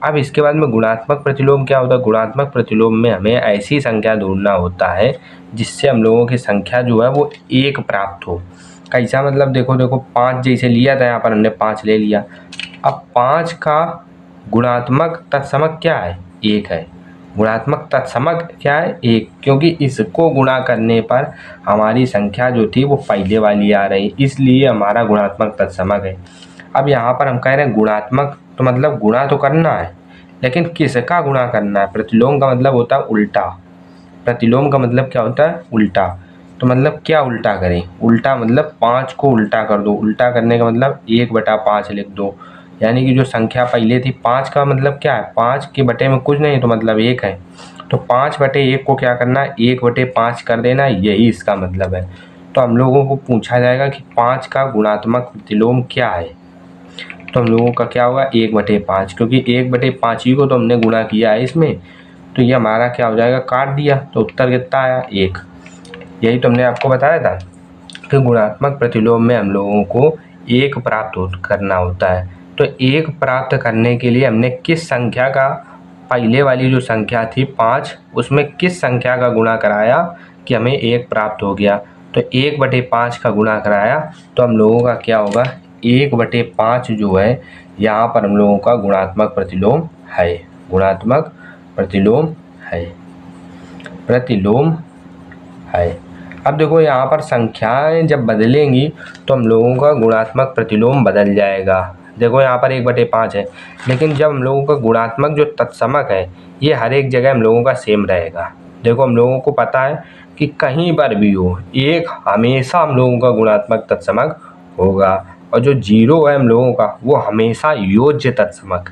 अब इसके बाद में गुणात्मक प्रतिलोम क्या होता है, गुणात्मक प्रतिलोम में हमें ऐसी संख्या ढूंढना होता है जिससे हम लोगों की संख्या जो है वो 1 प्राप्त हो। कैसा मतलब, देखो 5 जैसे लिया था, यहाँ पर हमने 5 ले लिया। अब 5 का गुणात्मक तत्समक क्या है, 1 है। गुणात्मक तत्समक क्या है, 1, क्योंकि इसको गुणा करने पर हमारी संख्या जो थी वो पहले वाली आ रही, इसलिए हमारा गुणात्मक तत्समक है। अब यहाँ पर हम कह रहे हैं गुणात्मक, तो मतलब गुणा तो करना है, लेकिन किसका गुणा करना है। प्रतिलोम का मतलब होता है उल्टा, प्रतिलोम का मतलब क्या होता है, उल्टा। तो मतलब क्या उल्टा करें, उल्टा मतलब 5 को उल्टा कर दो। उल्टा करने का मतलब 1/5 लिख दो, यानी कि जो संख्या पहले थी 5 का मतलब क्या है, 5 के बटे में कुछ नहीं तो मतलब 1 है, तो 5/1 को क्या करना है, 1/5 कर देना, यही इसका मतलब है। तो हम लोगों को पूछा जाएगा कि 5 का गुणात्मक प्रतिलोम क्या है, तो हम लोगों का क्या होगा, 1/5, क्योंकि 1/5 ही को तो हमने गुणा किया है इसमें, तो ये हमारा क्या हो जाएगा, काट दिया, तो उत्तर कितना आया, 1। यही तो हमने आपको बताया था कि गुणात्मक प्रतिलोम में हम लोगों को 1 प्राप्त करना होता है। तो 1 प्राप्त करने के लिए हमने किस संख्या का, पहले वाली जो संख्या थी 5, उसमें किस संख्या का गुणा कराया कि हमें 1 प्राप्त हो गया। तो 1/5 का गुणा कराया तो हम लोगों का क्या होगा, 1/5 जो है यहाँ पर हम लोगों का गुणात्मक प्रतिलोम है, गुणात्मक प्रतिलोम है, प्रतिलोम है। अब देखो यहाँ पर संख्याएं जब बदलेंगी तो हम लोगों का गुणात्मक प्रतिलोम बदल जाएगा। देखो यहाँ पर 1/5 है, लेकिन जब हम लोगों का गुणात्मक जो तत्समक है ये हर एक जगह हम लोगों का सेम रहेगा। देखो हम लोगों को पता है कि कहीं पर भी हो एक हमेशा हम लोगों का गुणात्मक तत्समक होगा, और जो 0 है हम लोगों का वो हमेशा योज्य तत्समक,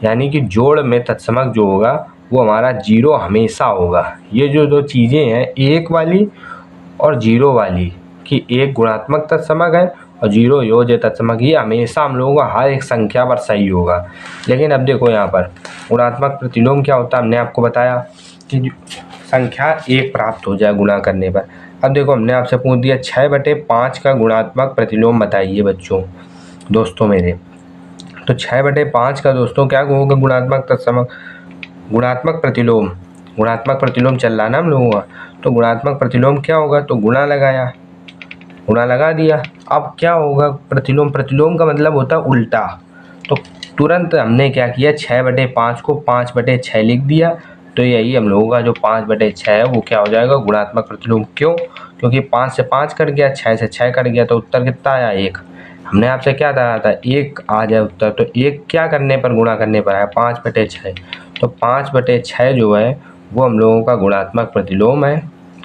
यानी कि जोड़ में तत्समक जो होगा वो हमारा 0 हमेशा होगा। ये जो दो चीज़ें हैं, एक वाली और 0 वाली, कि एक गुणात्मक तत्समक है और 0 योज्य तत्समक, ये हमेशा हम लोगों का हर एक संख्या पर सही होगा। लेकिन अब देखो यहाँ पर गुणात्मक प्रतिलोम क्या होता है, हमने आपको बताया कि संख्या 1 प्राप्त हो जाए गुणा करने पर। अब देखो हमने आपसे पूछ दिया 6/5 का गुणात्मक प्रतिलोम बताइए बच्चों, दोस्तों मेरे। तो 6/5 का दोस्तों क्या होगा गुणात्मक तत्समक, गुणात्मक प्रतिलोम, गुणात्मक प्रतिलोम चल रहा ना हम लोगों का, तो गुणात्मक प्रतिलोम क्या होगा, तो गुणा लगाया, गुणा लगा दिया। अब क्या होगा प्रतिलोम, प्रतिलोम का मतलब होता है उल्टा। तो तुरंत हमने क्या किया 6/5 को 5/6 लिख दिया, तो यही हम लोगों का जो 5/6 है वो क्या हो जाएगा गुणात्मक प्रतिलोम। क्यों, क्योंकि 5 से 5 कट गया, 6 से 6 कट गया, तो उत्तर कितना आया 1। हमने आपसे क्या कहा था 1 आ जाए उत्तर, तो 1 क्या करने पर गुणा करने पर आया 5/6, तो 5/6 जो है वो हम लोगों का गुणात्मक प्रतिलोम है,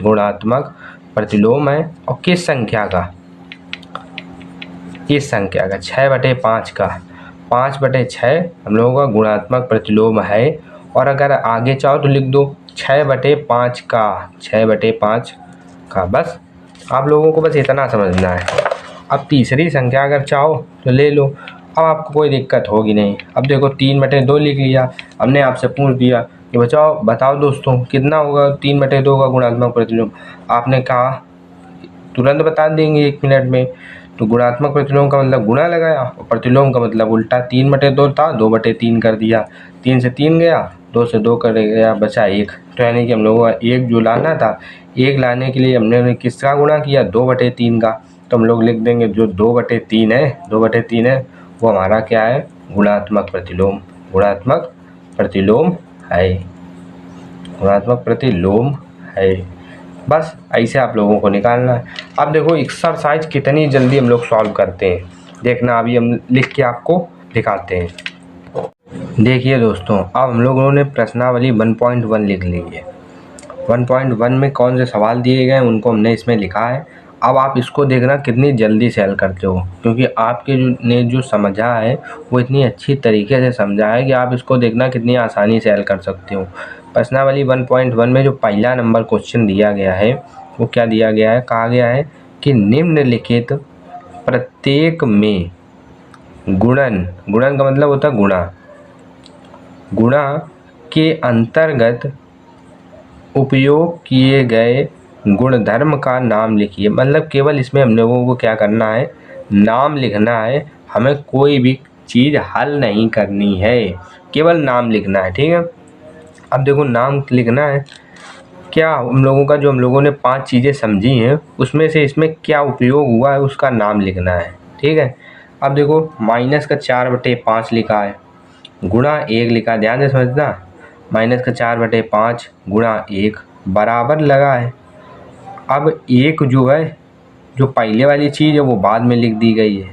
गुणात्मक प्रतिलोम है। और किस संख्या का, इस संख्या का 6/5 का, 5/6 हम लोगों का गुणात्मक प्रतिलोम है। और अगर आगे चाहो तो लिख दो 6/5 का, 6/5 का, बस आप लोगों को बस इतना समझना है। अब तीसरी संख्या अगर चाहो तो ले लो, अब आपको कोई दिक्कत होगी नहीं। अब देखो 3/2 लिख लिया, हमने आपसे पूछ दिया कि बताओ दोस्तों कितना होगा 3/2 का गुणात्मक प्रतिलोम। आपने कहा तुरंत बता देंगे 1 मिनट में। तो गुणात्मक प्रतिलोम का मतलब गुणा लगाया और प्रतिलोम का मतलब उल्टा, 3/2 था 2/3 कर दिया, 3 से 3 गया, 2 से 2 कर गया, बचा 1। तो यानी कि हम लोगों का 1 जो लाना था, 1 लाने के लिए हमने किसका गुणा किया 2/3 का। तो हम लोग लिख देंगे जो 2/3 है, 2/3 है वो हमारा क्या है गुणात्मक प्रतिलोम, गुणात्मक प्रतिलोम है, गुणात्मक प्रतिलोम है। बस ऐसे आप लोगों को निकालना है। अब देखो एक्सरसाइज कितनी जल्दी हम लोग सॉल्व करते हैं, देखना अभी हम लिख के आपको दिखाते हैं। देखिए दोस्तों, अब हम लोगों ने प्रश्नावली 1.1 लिख ली है। 1.1 में कौन से सवाल दिए गए हैं उनको हमने इसमें लिखा है। अब आप इसको देखना कितनी जल्दी से हल करते हो, क्योंकि आपके ने जो समझा है वो इतनी अच्छी तरीके से समझा है कि आप इसको देखना कितनी आसानी से हल कर सकते हो। प्रश्नावली 1.1 में जो पहला नंबर क्वेश्चन दिया गया है वो क्या दिया गया है, कहा गया है कि निम्नलिखित प्रत्येक में गुणन, गुणन का मतलब होता है गुणा, गुणा के अंतर्गत उपयोग किए गए गुणधर्म का नाम लिखिए। मतलब केवल इसमें हम लोगों को क्या करना है, नाम लिखना है, हमें कोई भी चीज़ हल नहीं करनी है, केवल नाम लिखना है, ठीक है। अब देखो नाम लिखना है, क्या हम लोगों का जो हम लोगों ने 5 चीज़ें समझी हैं उसमें से इसमें क्या उपयोग हुआ है उसका नाम लिखना है, ठीक है। अब देखो -4/5 लिखा है, गुणा 1 लिखा है, ध्यान से समझना, -4/5 गुणा 1 बराबर लगा है। अब 1 जो है, जो पहले वाली चीज़ है वो बाद में लिख दी गई है।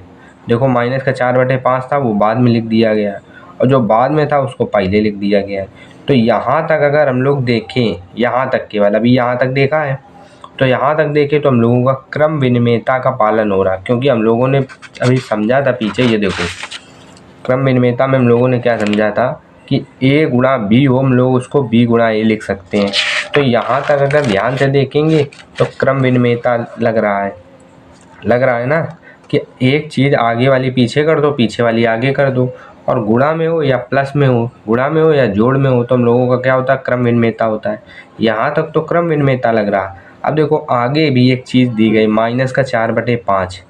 देखो -4/5 था वो बाद में लिख दिया गया, और जो बाद में था उसको पहले लिख दिया गया है। तो यहाँ तक अगर हम लोग देखें, यहाँ तक केवल अभी यहाँ तक देखा है, तो यहाँ तक देखें तो हम लोगों का क्रम विनिमेयता का पालन हो रहा है, क्योंकि हम लोगों ने अभी समझा था पीछे, ये देखो क्रम विनिमेयता में हम लोगों ने क्या समझा था कि A गुणा B हो, हम लोग उसको B गुणा A लिख सकते हैं। तो यहाँ तक अगर ध्यान से देखेंगे तो क्रम विनिमेयता लग रहा है ना, कि एक चीज़ आगे वाली पीछे कर दो, पीछे वाली आगे कर दो, और गुणा में हो या प्लस में हो, गुणा में हो या जोड़ में हो, तो हम लोगों का क्या होता है क्रम विनिमेयता होता है। यहाँ तक तो क्रम विनिमेयता लग रहा। अब देखो आगे भी एक चीज़ दी गई, -4/5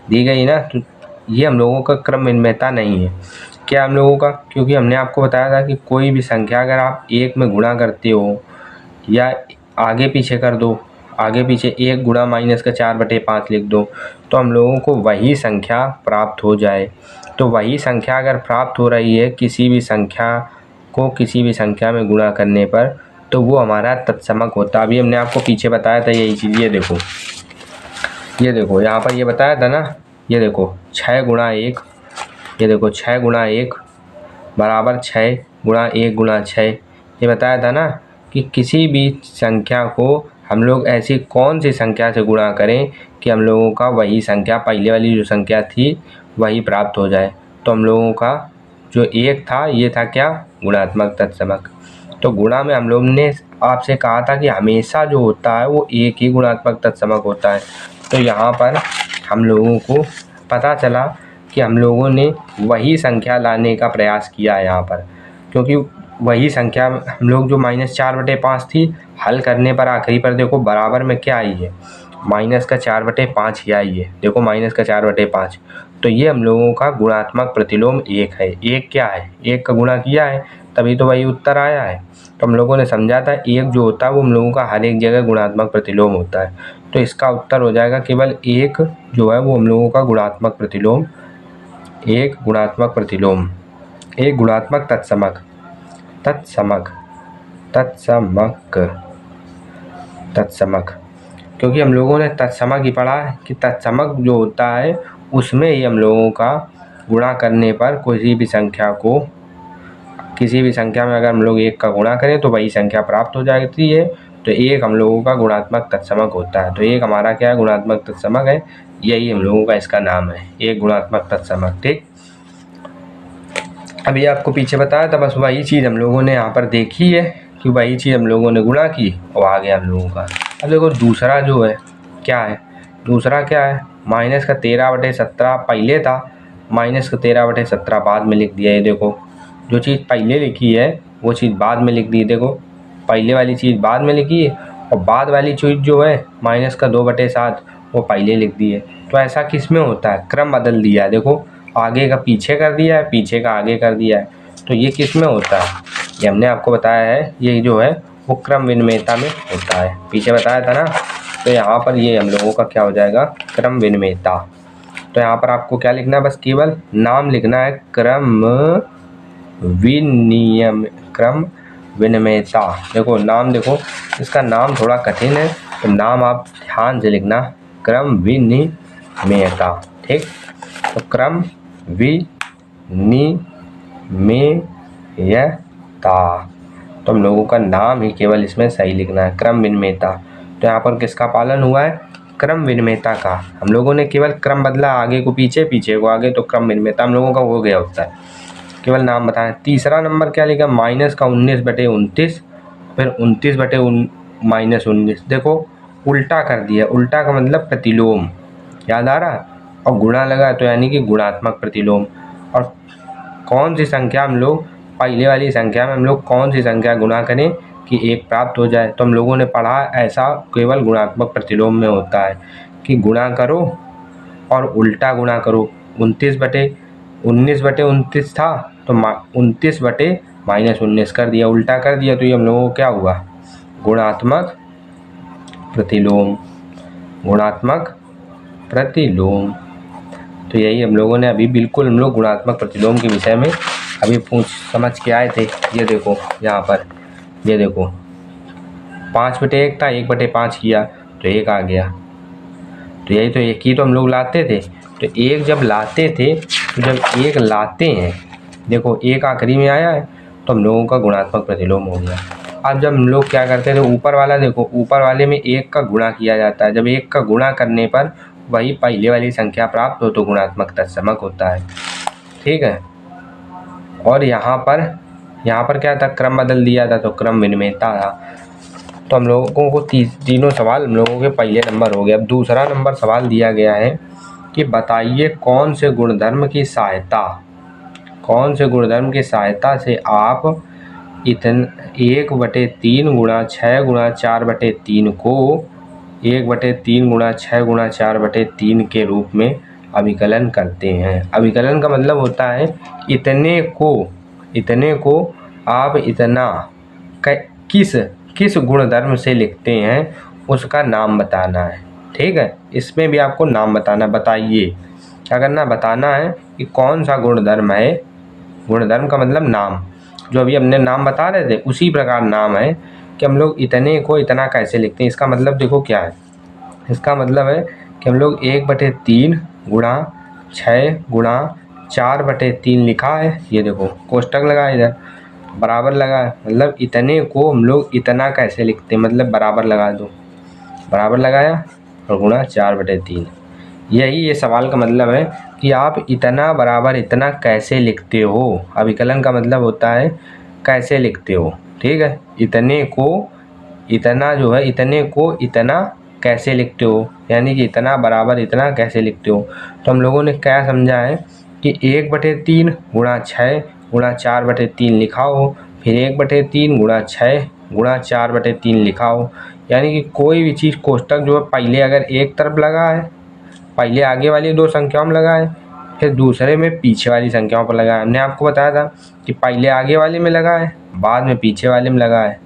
दी गई ना, तो ये हम लोगों का क्रम विनिमेयता नहीं है। क्या हम लोगों का, क्योंकि हमने आपको बताया था कि कोई भी संख्या अगर आप 1 में गुणा करते हो या आगे पीछे कर दो, आगे पीछे 1 गुणा -4/5 लिख दो, तो हम लोगों को वही संख्या प्राप्त हो जाए। तो वही संख्या अगर प्राप्त हो रही है किसी भी संख्या को किसी भी संख्या में गुणा करने पर, तो वो हमारा तत्समक होता है। अभी हमने आपको पीछे बताया था यही चीज़। ये देखो यहाँ पर ये बताया था ना, ये देखो 6 गुणा 1, ये देखो 6 गुणा 1 बराबर 6 गुणा 1 गुणा 6, ये बताया था ना कि किसी भी संख्या को हम लोग ऐसी कौन सी संख्या से गुणा करें कि हम लोगों का वही संख्या, पहले वाली जो संख्या थी वही प्राप्त हो जाए। तो हम लोगों का जो 1 था ये था क्या, गुणात्मक तत्समक। तो गुणा में हम लोग ने आपसे कहा था कि हमेशा जो होता है वो 1 ही गुणात्मक तत्समक होता है। तो यहाँ पर हम लोगों को पता चला कि हम लोगों ने वही संख्या लाने का प्रयास किया है यहाँ पर, क्योंकि वही संख्या हम लोग जो -4/5 थी, हल करने पर आखिरी पर देखो बराबर में क्या आई है, -4/5 ही आई है। देखो -4/5, तो ये हम लोगों का गुणात्मक प्रतिलोम 1 है। 1 क्या है, 1 का गुणा किया है तभी तो वही उत्तर आया है। तो हम लोगों ने समझा था 1 जो होता है वो हम लोगों का हर एक जगह गुणात्मक प्रतिलोम होता है। तो इसका उत्तर हो जाएगा केवल 1 जो है वो हम लोगों का गुणात्मक प्रतिलोम, 1 गुणात्मक प्रतिलोम, 1 गुणात्मक तत्समक, तत्समक, क्योंकि हम लोगों ने तत्समक ही पढ़ा है कि तत्समक जो होता है उसमें ही हम लोगों का गुणा करने पर किसी भी संख्या को, किसी भी संख्या में अगर हम लोग 1 का गुणा करें तो वही संख्या प्राप्त हो जाती है। तो 1 हम लोगों का गुणात्मक तत्समक होता है। तो 1 हमारा क्या है, गुणात्मक तत्समक है। यही हम लोगों का इसका नाम है, 1 गुणात्मक तत्समक। ठीक, अभी आपको पीछे बताया था, बस वही चीज़ हम लोगों ने यहाँ पर देखी है कि वही चीज़ हम लोगों ने गुणा की और आ गया हम लोगों का। अब देखो दूसरा जो है क्या है, दूसरा क्या है, -13/17 पहले था, -13/17 बाद में लिख दिया। ये देखो जो चीज़ पहले लिखी है वो चीज़ बाद में लिख दी। देखो पहले वाली चीज़ बाद में लिखी है और बाद वाली चीज़ जो है -2/7 वो पहले लिख दी है। तो ऐसा किस में होता है, क्रम बदल दिया है। देखो आगे का पीछे कर दिया है, पीछे का आगे कर दिया है। तो ये किस में होता है, ये हमने आपको बताया है, ये जो है वो क्रम विनिमेयता में होता है। पीछे बताया था ना, तो यहाँ पर ये हम लोगों का क्या हो जाएगा, क्रम विनिमेयता। तो यहाँ पर आपको क्या लिखना है, बस केवल नाम लिखना है, क्रम विनिमेयता। देखो नाम, देखो इसका नाम थोड़ा कठिन है तो नाम आप ध्यान से लिखना, क्रम विनिमेयता। ठीक, तो क्रम विनिमेयता, तो हम लोगों का नाम ही केवल इसमें सही लिखना है, क्रम विनिमेयता। तो यहाँ पर किसका पालन हुआ है, क्रम विनिमेयता का। हम लोगों ने केवल क्रम बदला, आगे को पीछे, पीछे को आगे, तो क्रम विनिमेयता हम लोगों का हो गया उत्तर। केवल नाम बताना। तीसरा नंबर क्या लिखा, -19/29, फिर 29/-19। देखो उल्टा कर दिया, उल्टा का मतलब प्रतिलोम, याद आ रहा, और गुणा लगा तो यानी कि गुणात्मक प्रतिलोम। और कौन सी संख्या हम लोग, पहले वाली संख्या में हम लोग कौन सी संख्या गुणा करें कि 1 प्राप्त हो जाए। तो हम लोगों ने पढ़ा ऐसा केवल गुणात्मक प्रतिलोम में होता है कि गुणा करो और उल्टा गुणा करो। 19/29 था तो 29/-19 कर दिया, उल्टा कर दिया, तो ये हम लोगों को क्या हुआ, गुणात्मक प्रतिलोम, गुणात्मक प्रतिलोम। तो यही हम लोगों ने अभी बिल्कुल हम लोग गुणात्मक प्रतिलोम के विषय में अभी समझ के आए थे। ये देखो यहाँ पर, ये देखो 5/1 था, 1/5 किया तो 1 आ गया। तो यही तो 1 ही तो हम लोग लाते थे। तो 1 जब लाते थे, तो जब 1 लाते हैं, देखो 1 आखिरी में आया है तो हम लोगों का गुणात्मक प्रतिलोम हो गया। अब जब हम लोग क्या करते थे, ऊपर वाला देखो, ऊपर वाले में 1 का गुणा किया जाता है। जब 1 का गुणा करने पर वही पहले वाली संख्या प्राप्त हो तो गुणात्मक तत्समक होता है। ठीक है, और यहाँ पर क्या था, क्रम बदल दिया था तो क्रम विनिमेयता था। तो हम लोगों को तीनों सवाल हम लोगों के पहले नंबर हो गया। अब दूसरा नंबर सवाल दिया गया है कि बताइए कौन से गुणधर्म की सहायता से आप 1/3 गुणा 6 गुणा 4/3 को 1/3 गुणा 6 गुणा 4/3 के रूप में अभिकलन करते हैं। अभिकलन का मतलब होता है इतने को आप इतना किस गुणधर्म से लिखते हैं उसका नाम बताना है। ठीक है, इसमें भी आपको नाम बताना, बताइए क्या करना है, बताना है कि कौन सा गुणधर्म है। गुणधर्म का मतलब नाम, जो अभी हमने नाम बता रहे थे उसी प्रकार नाम है कि हम लोग इतने को इतना कैसे लिखते हैं। इसका मतलब देखो क्या है, इसका मतलब है कि हम लोग 1/3 गुणा 6 गुणा 4/3 लिखा है। ये देखो कोष्टक लगा इधर, बराबर लगा है, मतलब इतने को हम लोग इतना कैसे लिखते हैं, मतलब बराबर लगा दो, बराबर लगाया और गुणा 4/3। यही ये सवाल का मतलब है कि आप इतना बराबर इतना कैसे लिखते हो। अभिकलन का मतलब होता है कैसे लिखते हो, ठीक है। इतने को इतना जो है, इतने को इतना कैसे लिखते हो, यानी कि इतना बराबर इतना कैसे लिखते हो। तो हम लोगों ने क्या समझा है कि 1/3 गुणा 6 गुणा 4/3 लिखा हो, फिर 1/3 गुणा 6 गुणा 4/3 लिखा हो। यानी कि कोई भी चीज़ कोष्टक जो है पहले अगर एक तरफ लगा है, पहले आगे वाली दो संख्याओं में लगा है, फिर दूसरे में पीछे वाली संख्याओं पर लगा है। हमने आपको बताया था कि पहले आगे वाले में लगा है, बाद में पीछे वाले में लगा है।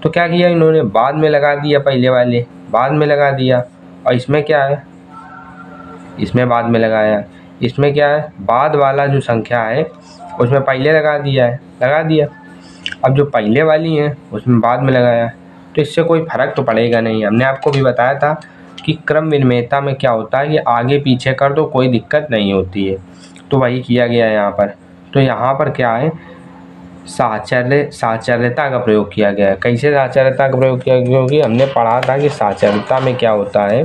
तो क्या किया इन्होंने, बाद में लगा दिया, पहले वाले बाद में लगा दिया। और इसमें क्या है, इसमें बाद में लगाया। इसमें क्या है, बाद वाला जो संख्या है उसमें पहले लगा दिया है, लगा दिया। अब जो पहले वाली है उसमें बाद में लगाया। तो इससे कोई फ़र्क तो पड़ेगा नहीं। हमने आपको भी बताया था कि क्रम विनिमयता में क्या होता है कि आगे पीछे कर दो कोई दिक्कत नहीं होती है। तो वही किया गया है यहाँ पर। तो यहाँ पर क्या है, साहचर्यता का प्रयोग किया गया है। कैसे साहचर्यता का प्रयोग किया गया, क्योंकि हमने पढ़ा था कि साहचर्यता में क्या होता है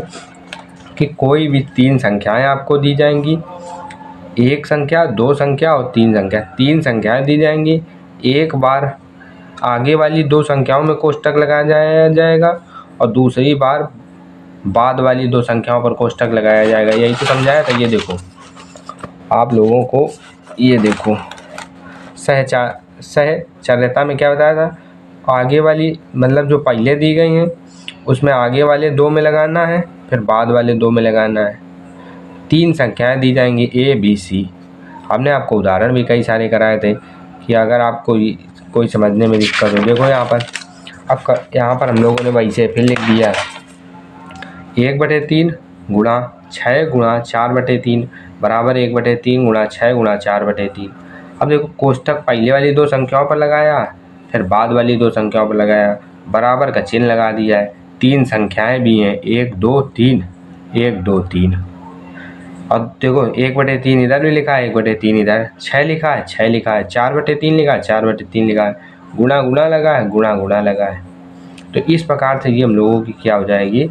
कि कोई भी 3 संख्याएं आपको दी जाएंगी, एक संख्या, 2 संख्या और 3 संख्या, 3 संख्याएं दी जाएंगी। एक बार आगे वाली 2 संख्याओं में कोष्टक लगाया जाएगा और दूसरी बार बाद वाली 2 संख्याओं पर कोष्टक लगाया जाएगा। यही तो समझाया था। ये देखो आप लोगों को, ये देखो सहचर्यता में क्या बताया था, आगे वाली मतलब जो पहले दी गई हैं उसमें आगे वाले 2 में लगाना है, फिर बाद वाले 2 में लगाना है। 3 संख्याएं दी जाएंगी A B C। हमने आपको उदाहरण भी कई सारे कराए थे कि अगर आपको कोई समझने में दिक्कत हो, देखो यहाँ पर अब यहाँ पर हम लोगों ने वैसे फिर लिख दिया 1/3 गुणा 6 गुणा 4/3 बराबर 1/3 गुणा 6 गुणा 4/3। अब देखो कोष्टक पहले वाली 2 संख्याओं पर लगाया, फिर बाद वाली 2 संख्याओं पर लगाया, बराबर का चिन्ह लगा दिया है। 3 संख्याएं भी हैं, 1 2 3, 1 2 3। अब देखो 1/3 इधर भी लिखा है, 1/3 इधर, 6 लिखा है, 6 लिखा है, 4/3 लिखा है, 4/3 लिखा है, गुणा गुणा लगा है, गुणा गुणा लगा है। तो इस प्रकार से ये हम लोगों की क्या हो जाएगी,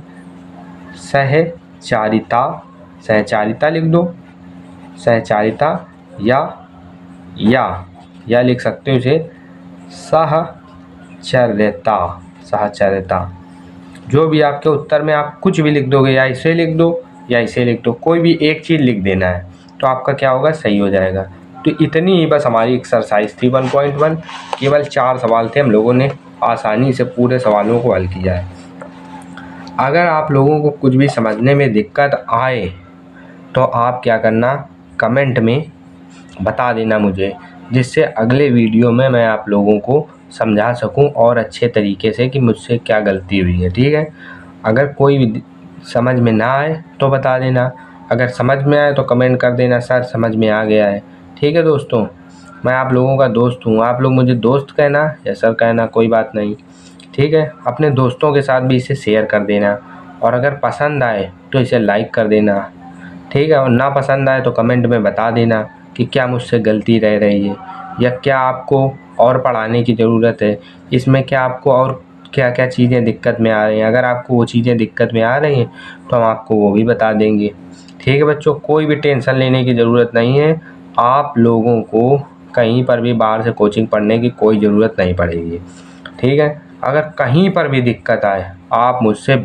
सहचारिता। सहचारिता लिख दो, सहचारिता या लिख सकते हो इसे सहचर्यता। सहचर्यता जो भी आपके उत्तर में आप कुछ भी लिख दोगे, या इसे लिख दो या इसे लिख दो, कोई भी एक चीज़ लिख देना है तो आपका क्या होगा, सही हो जाएगा। तो इतनी ही बस हमारी एक्सरसाइज थी 1.1। केवल 4 सवाल थे, हम लोगों ने आसानी से पूरे सवालों को हल किया है। अगर आप लोगों को कुछ भी समझने में दिक्कत आए तो आप क्या करना, कमेंट में बता देना मुझे, जिससे अगले वीडियो में मैं आप लोगों को समझा सकूं और अच्छे तरीके से कि मुझसे क्या गलती हुई है, ठीक है। अगर कोई भी समझ में ना आए तो बता देना, अगर समझ में आए तो कमेंट कर देना सर समझ में आ गया है, ठीक है दोस्तों। मैं आप लोगों का दोस्त हूँ, आप लोग मुझे दोस्त कहना या सर कहना, कोई बात नहीं, ठीक है। अपने दोस्तों के साथ भी इसे शेयर कर देना, और अगर पसंद आए तो इसे लाइक कर देना, ठीक है। और ना पसंद आए तो कमेंट में बता देना कि क्या मुझसे गलती रह रही है, या क्या आपको और पढ़ाने की ज़रूरत है, इसमें क्या आपको और क्या क्या चीज़ें दिक्कत में आ रही हैं। अगर आपको वो चीज़ें दिक्कत में आ रही हैं तो हम आपको वो भी बता देंगे, ठीक है बच्चों। कोई भी टेंशन लेने की ज़रूरत नहीं है, आप लोगों को कहीं पर भी बाहर से कोचिंग पढ़ने की कोई ज़रूरत नहीं पड़ेगी, ठीक है। अगर कहीं पर भी दिक्कत आए आप मुझसे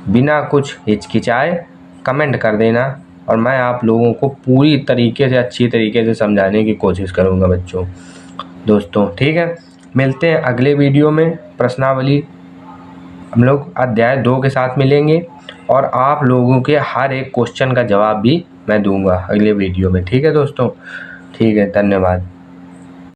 बिना कुछ हिचकिचाए कमेंट कर देना, और मैं आप लोगों को पूरी तरीके से अच्छी तरीके से समझाने की कोशिश करूँगा बच्चों दोस्तों, ठीक है। मिलते हैं अगले वीडियो में। प्रश्नावली हम लोग अध्याय 2 के साथ मिलेंगे, और आप लोगों के हर एक क्वेश्चन का जवाब भी मैं दूंगा अगले वीडियो में, ठीक है दोस्तों। ठीक है, धन्यवाद।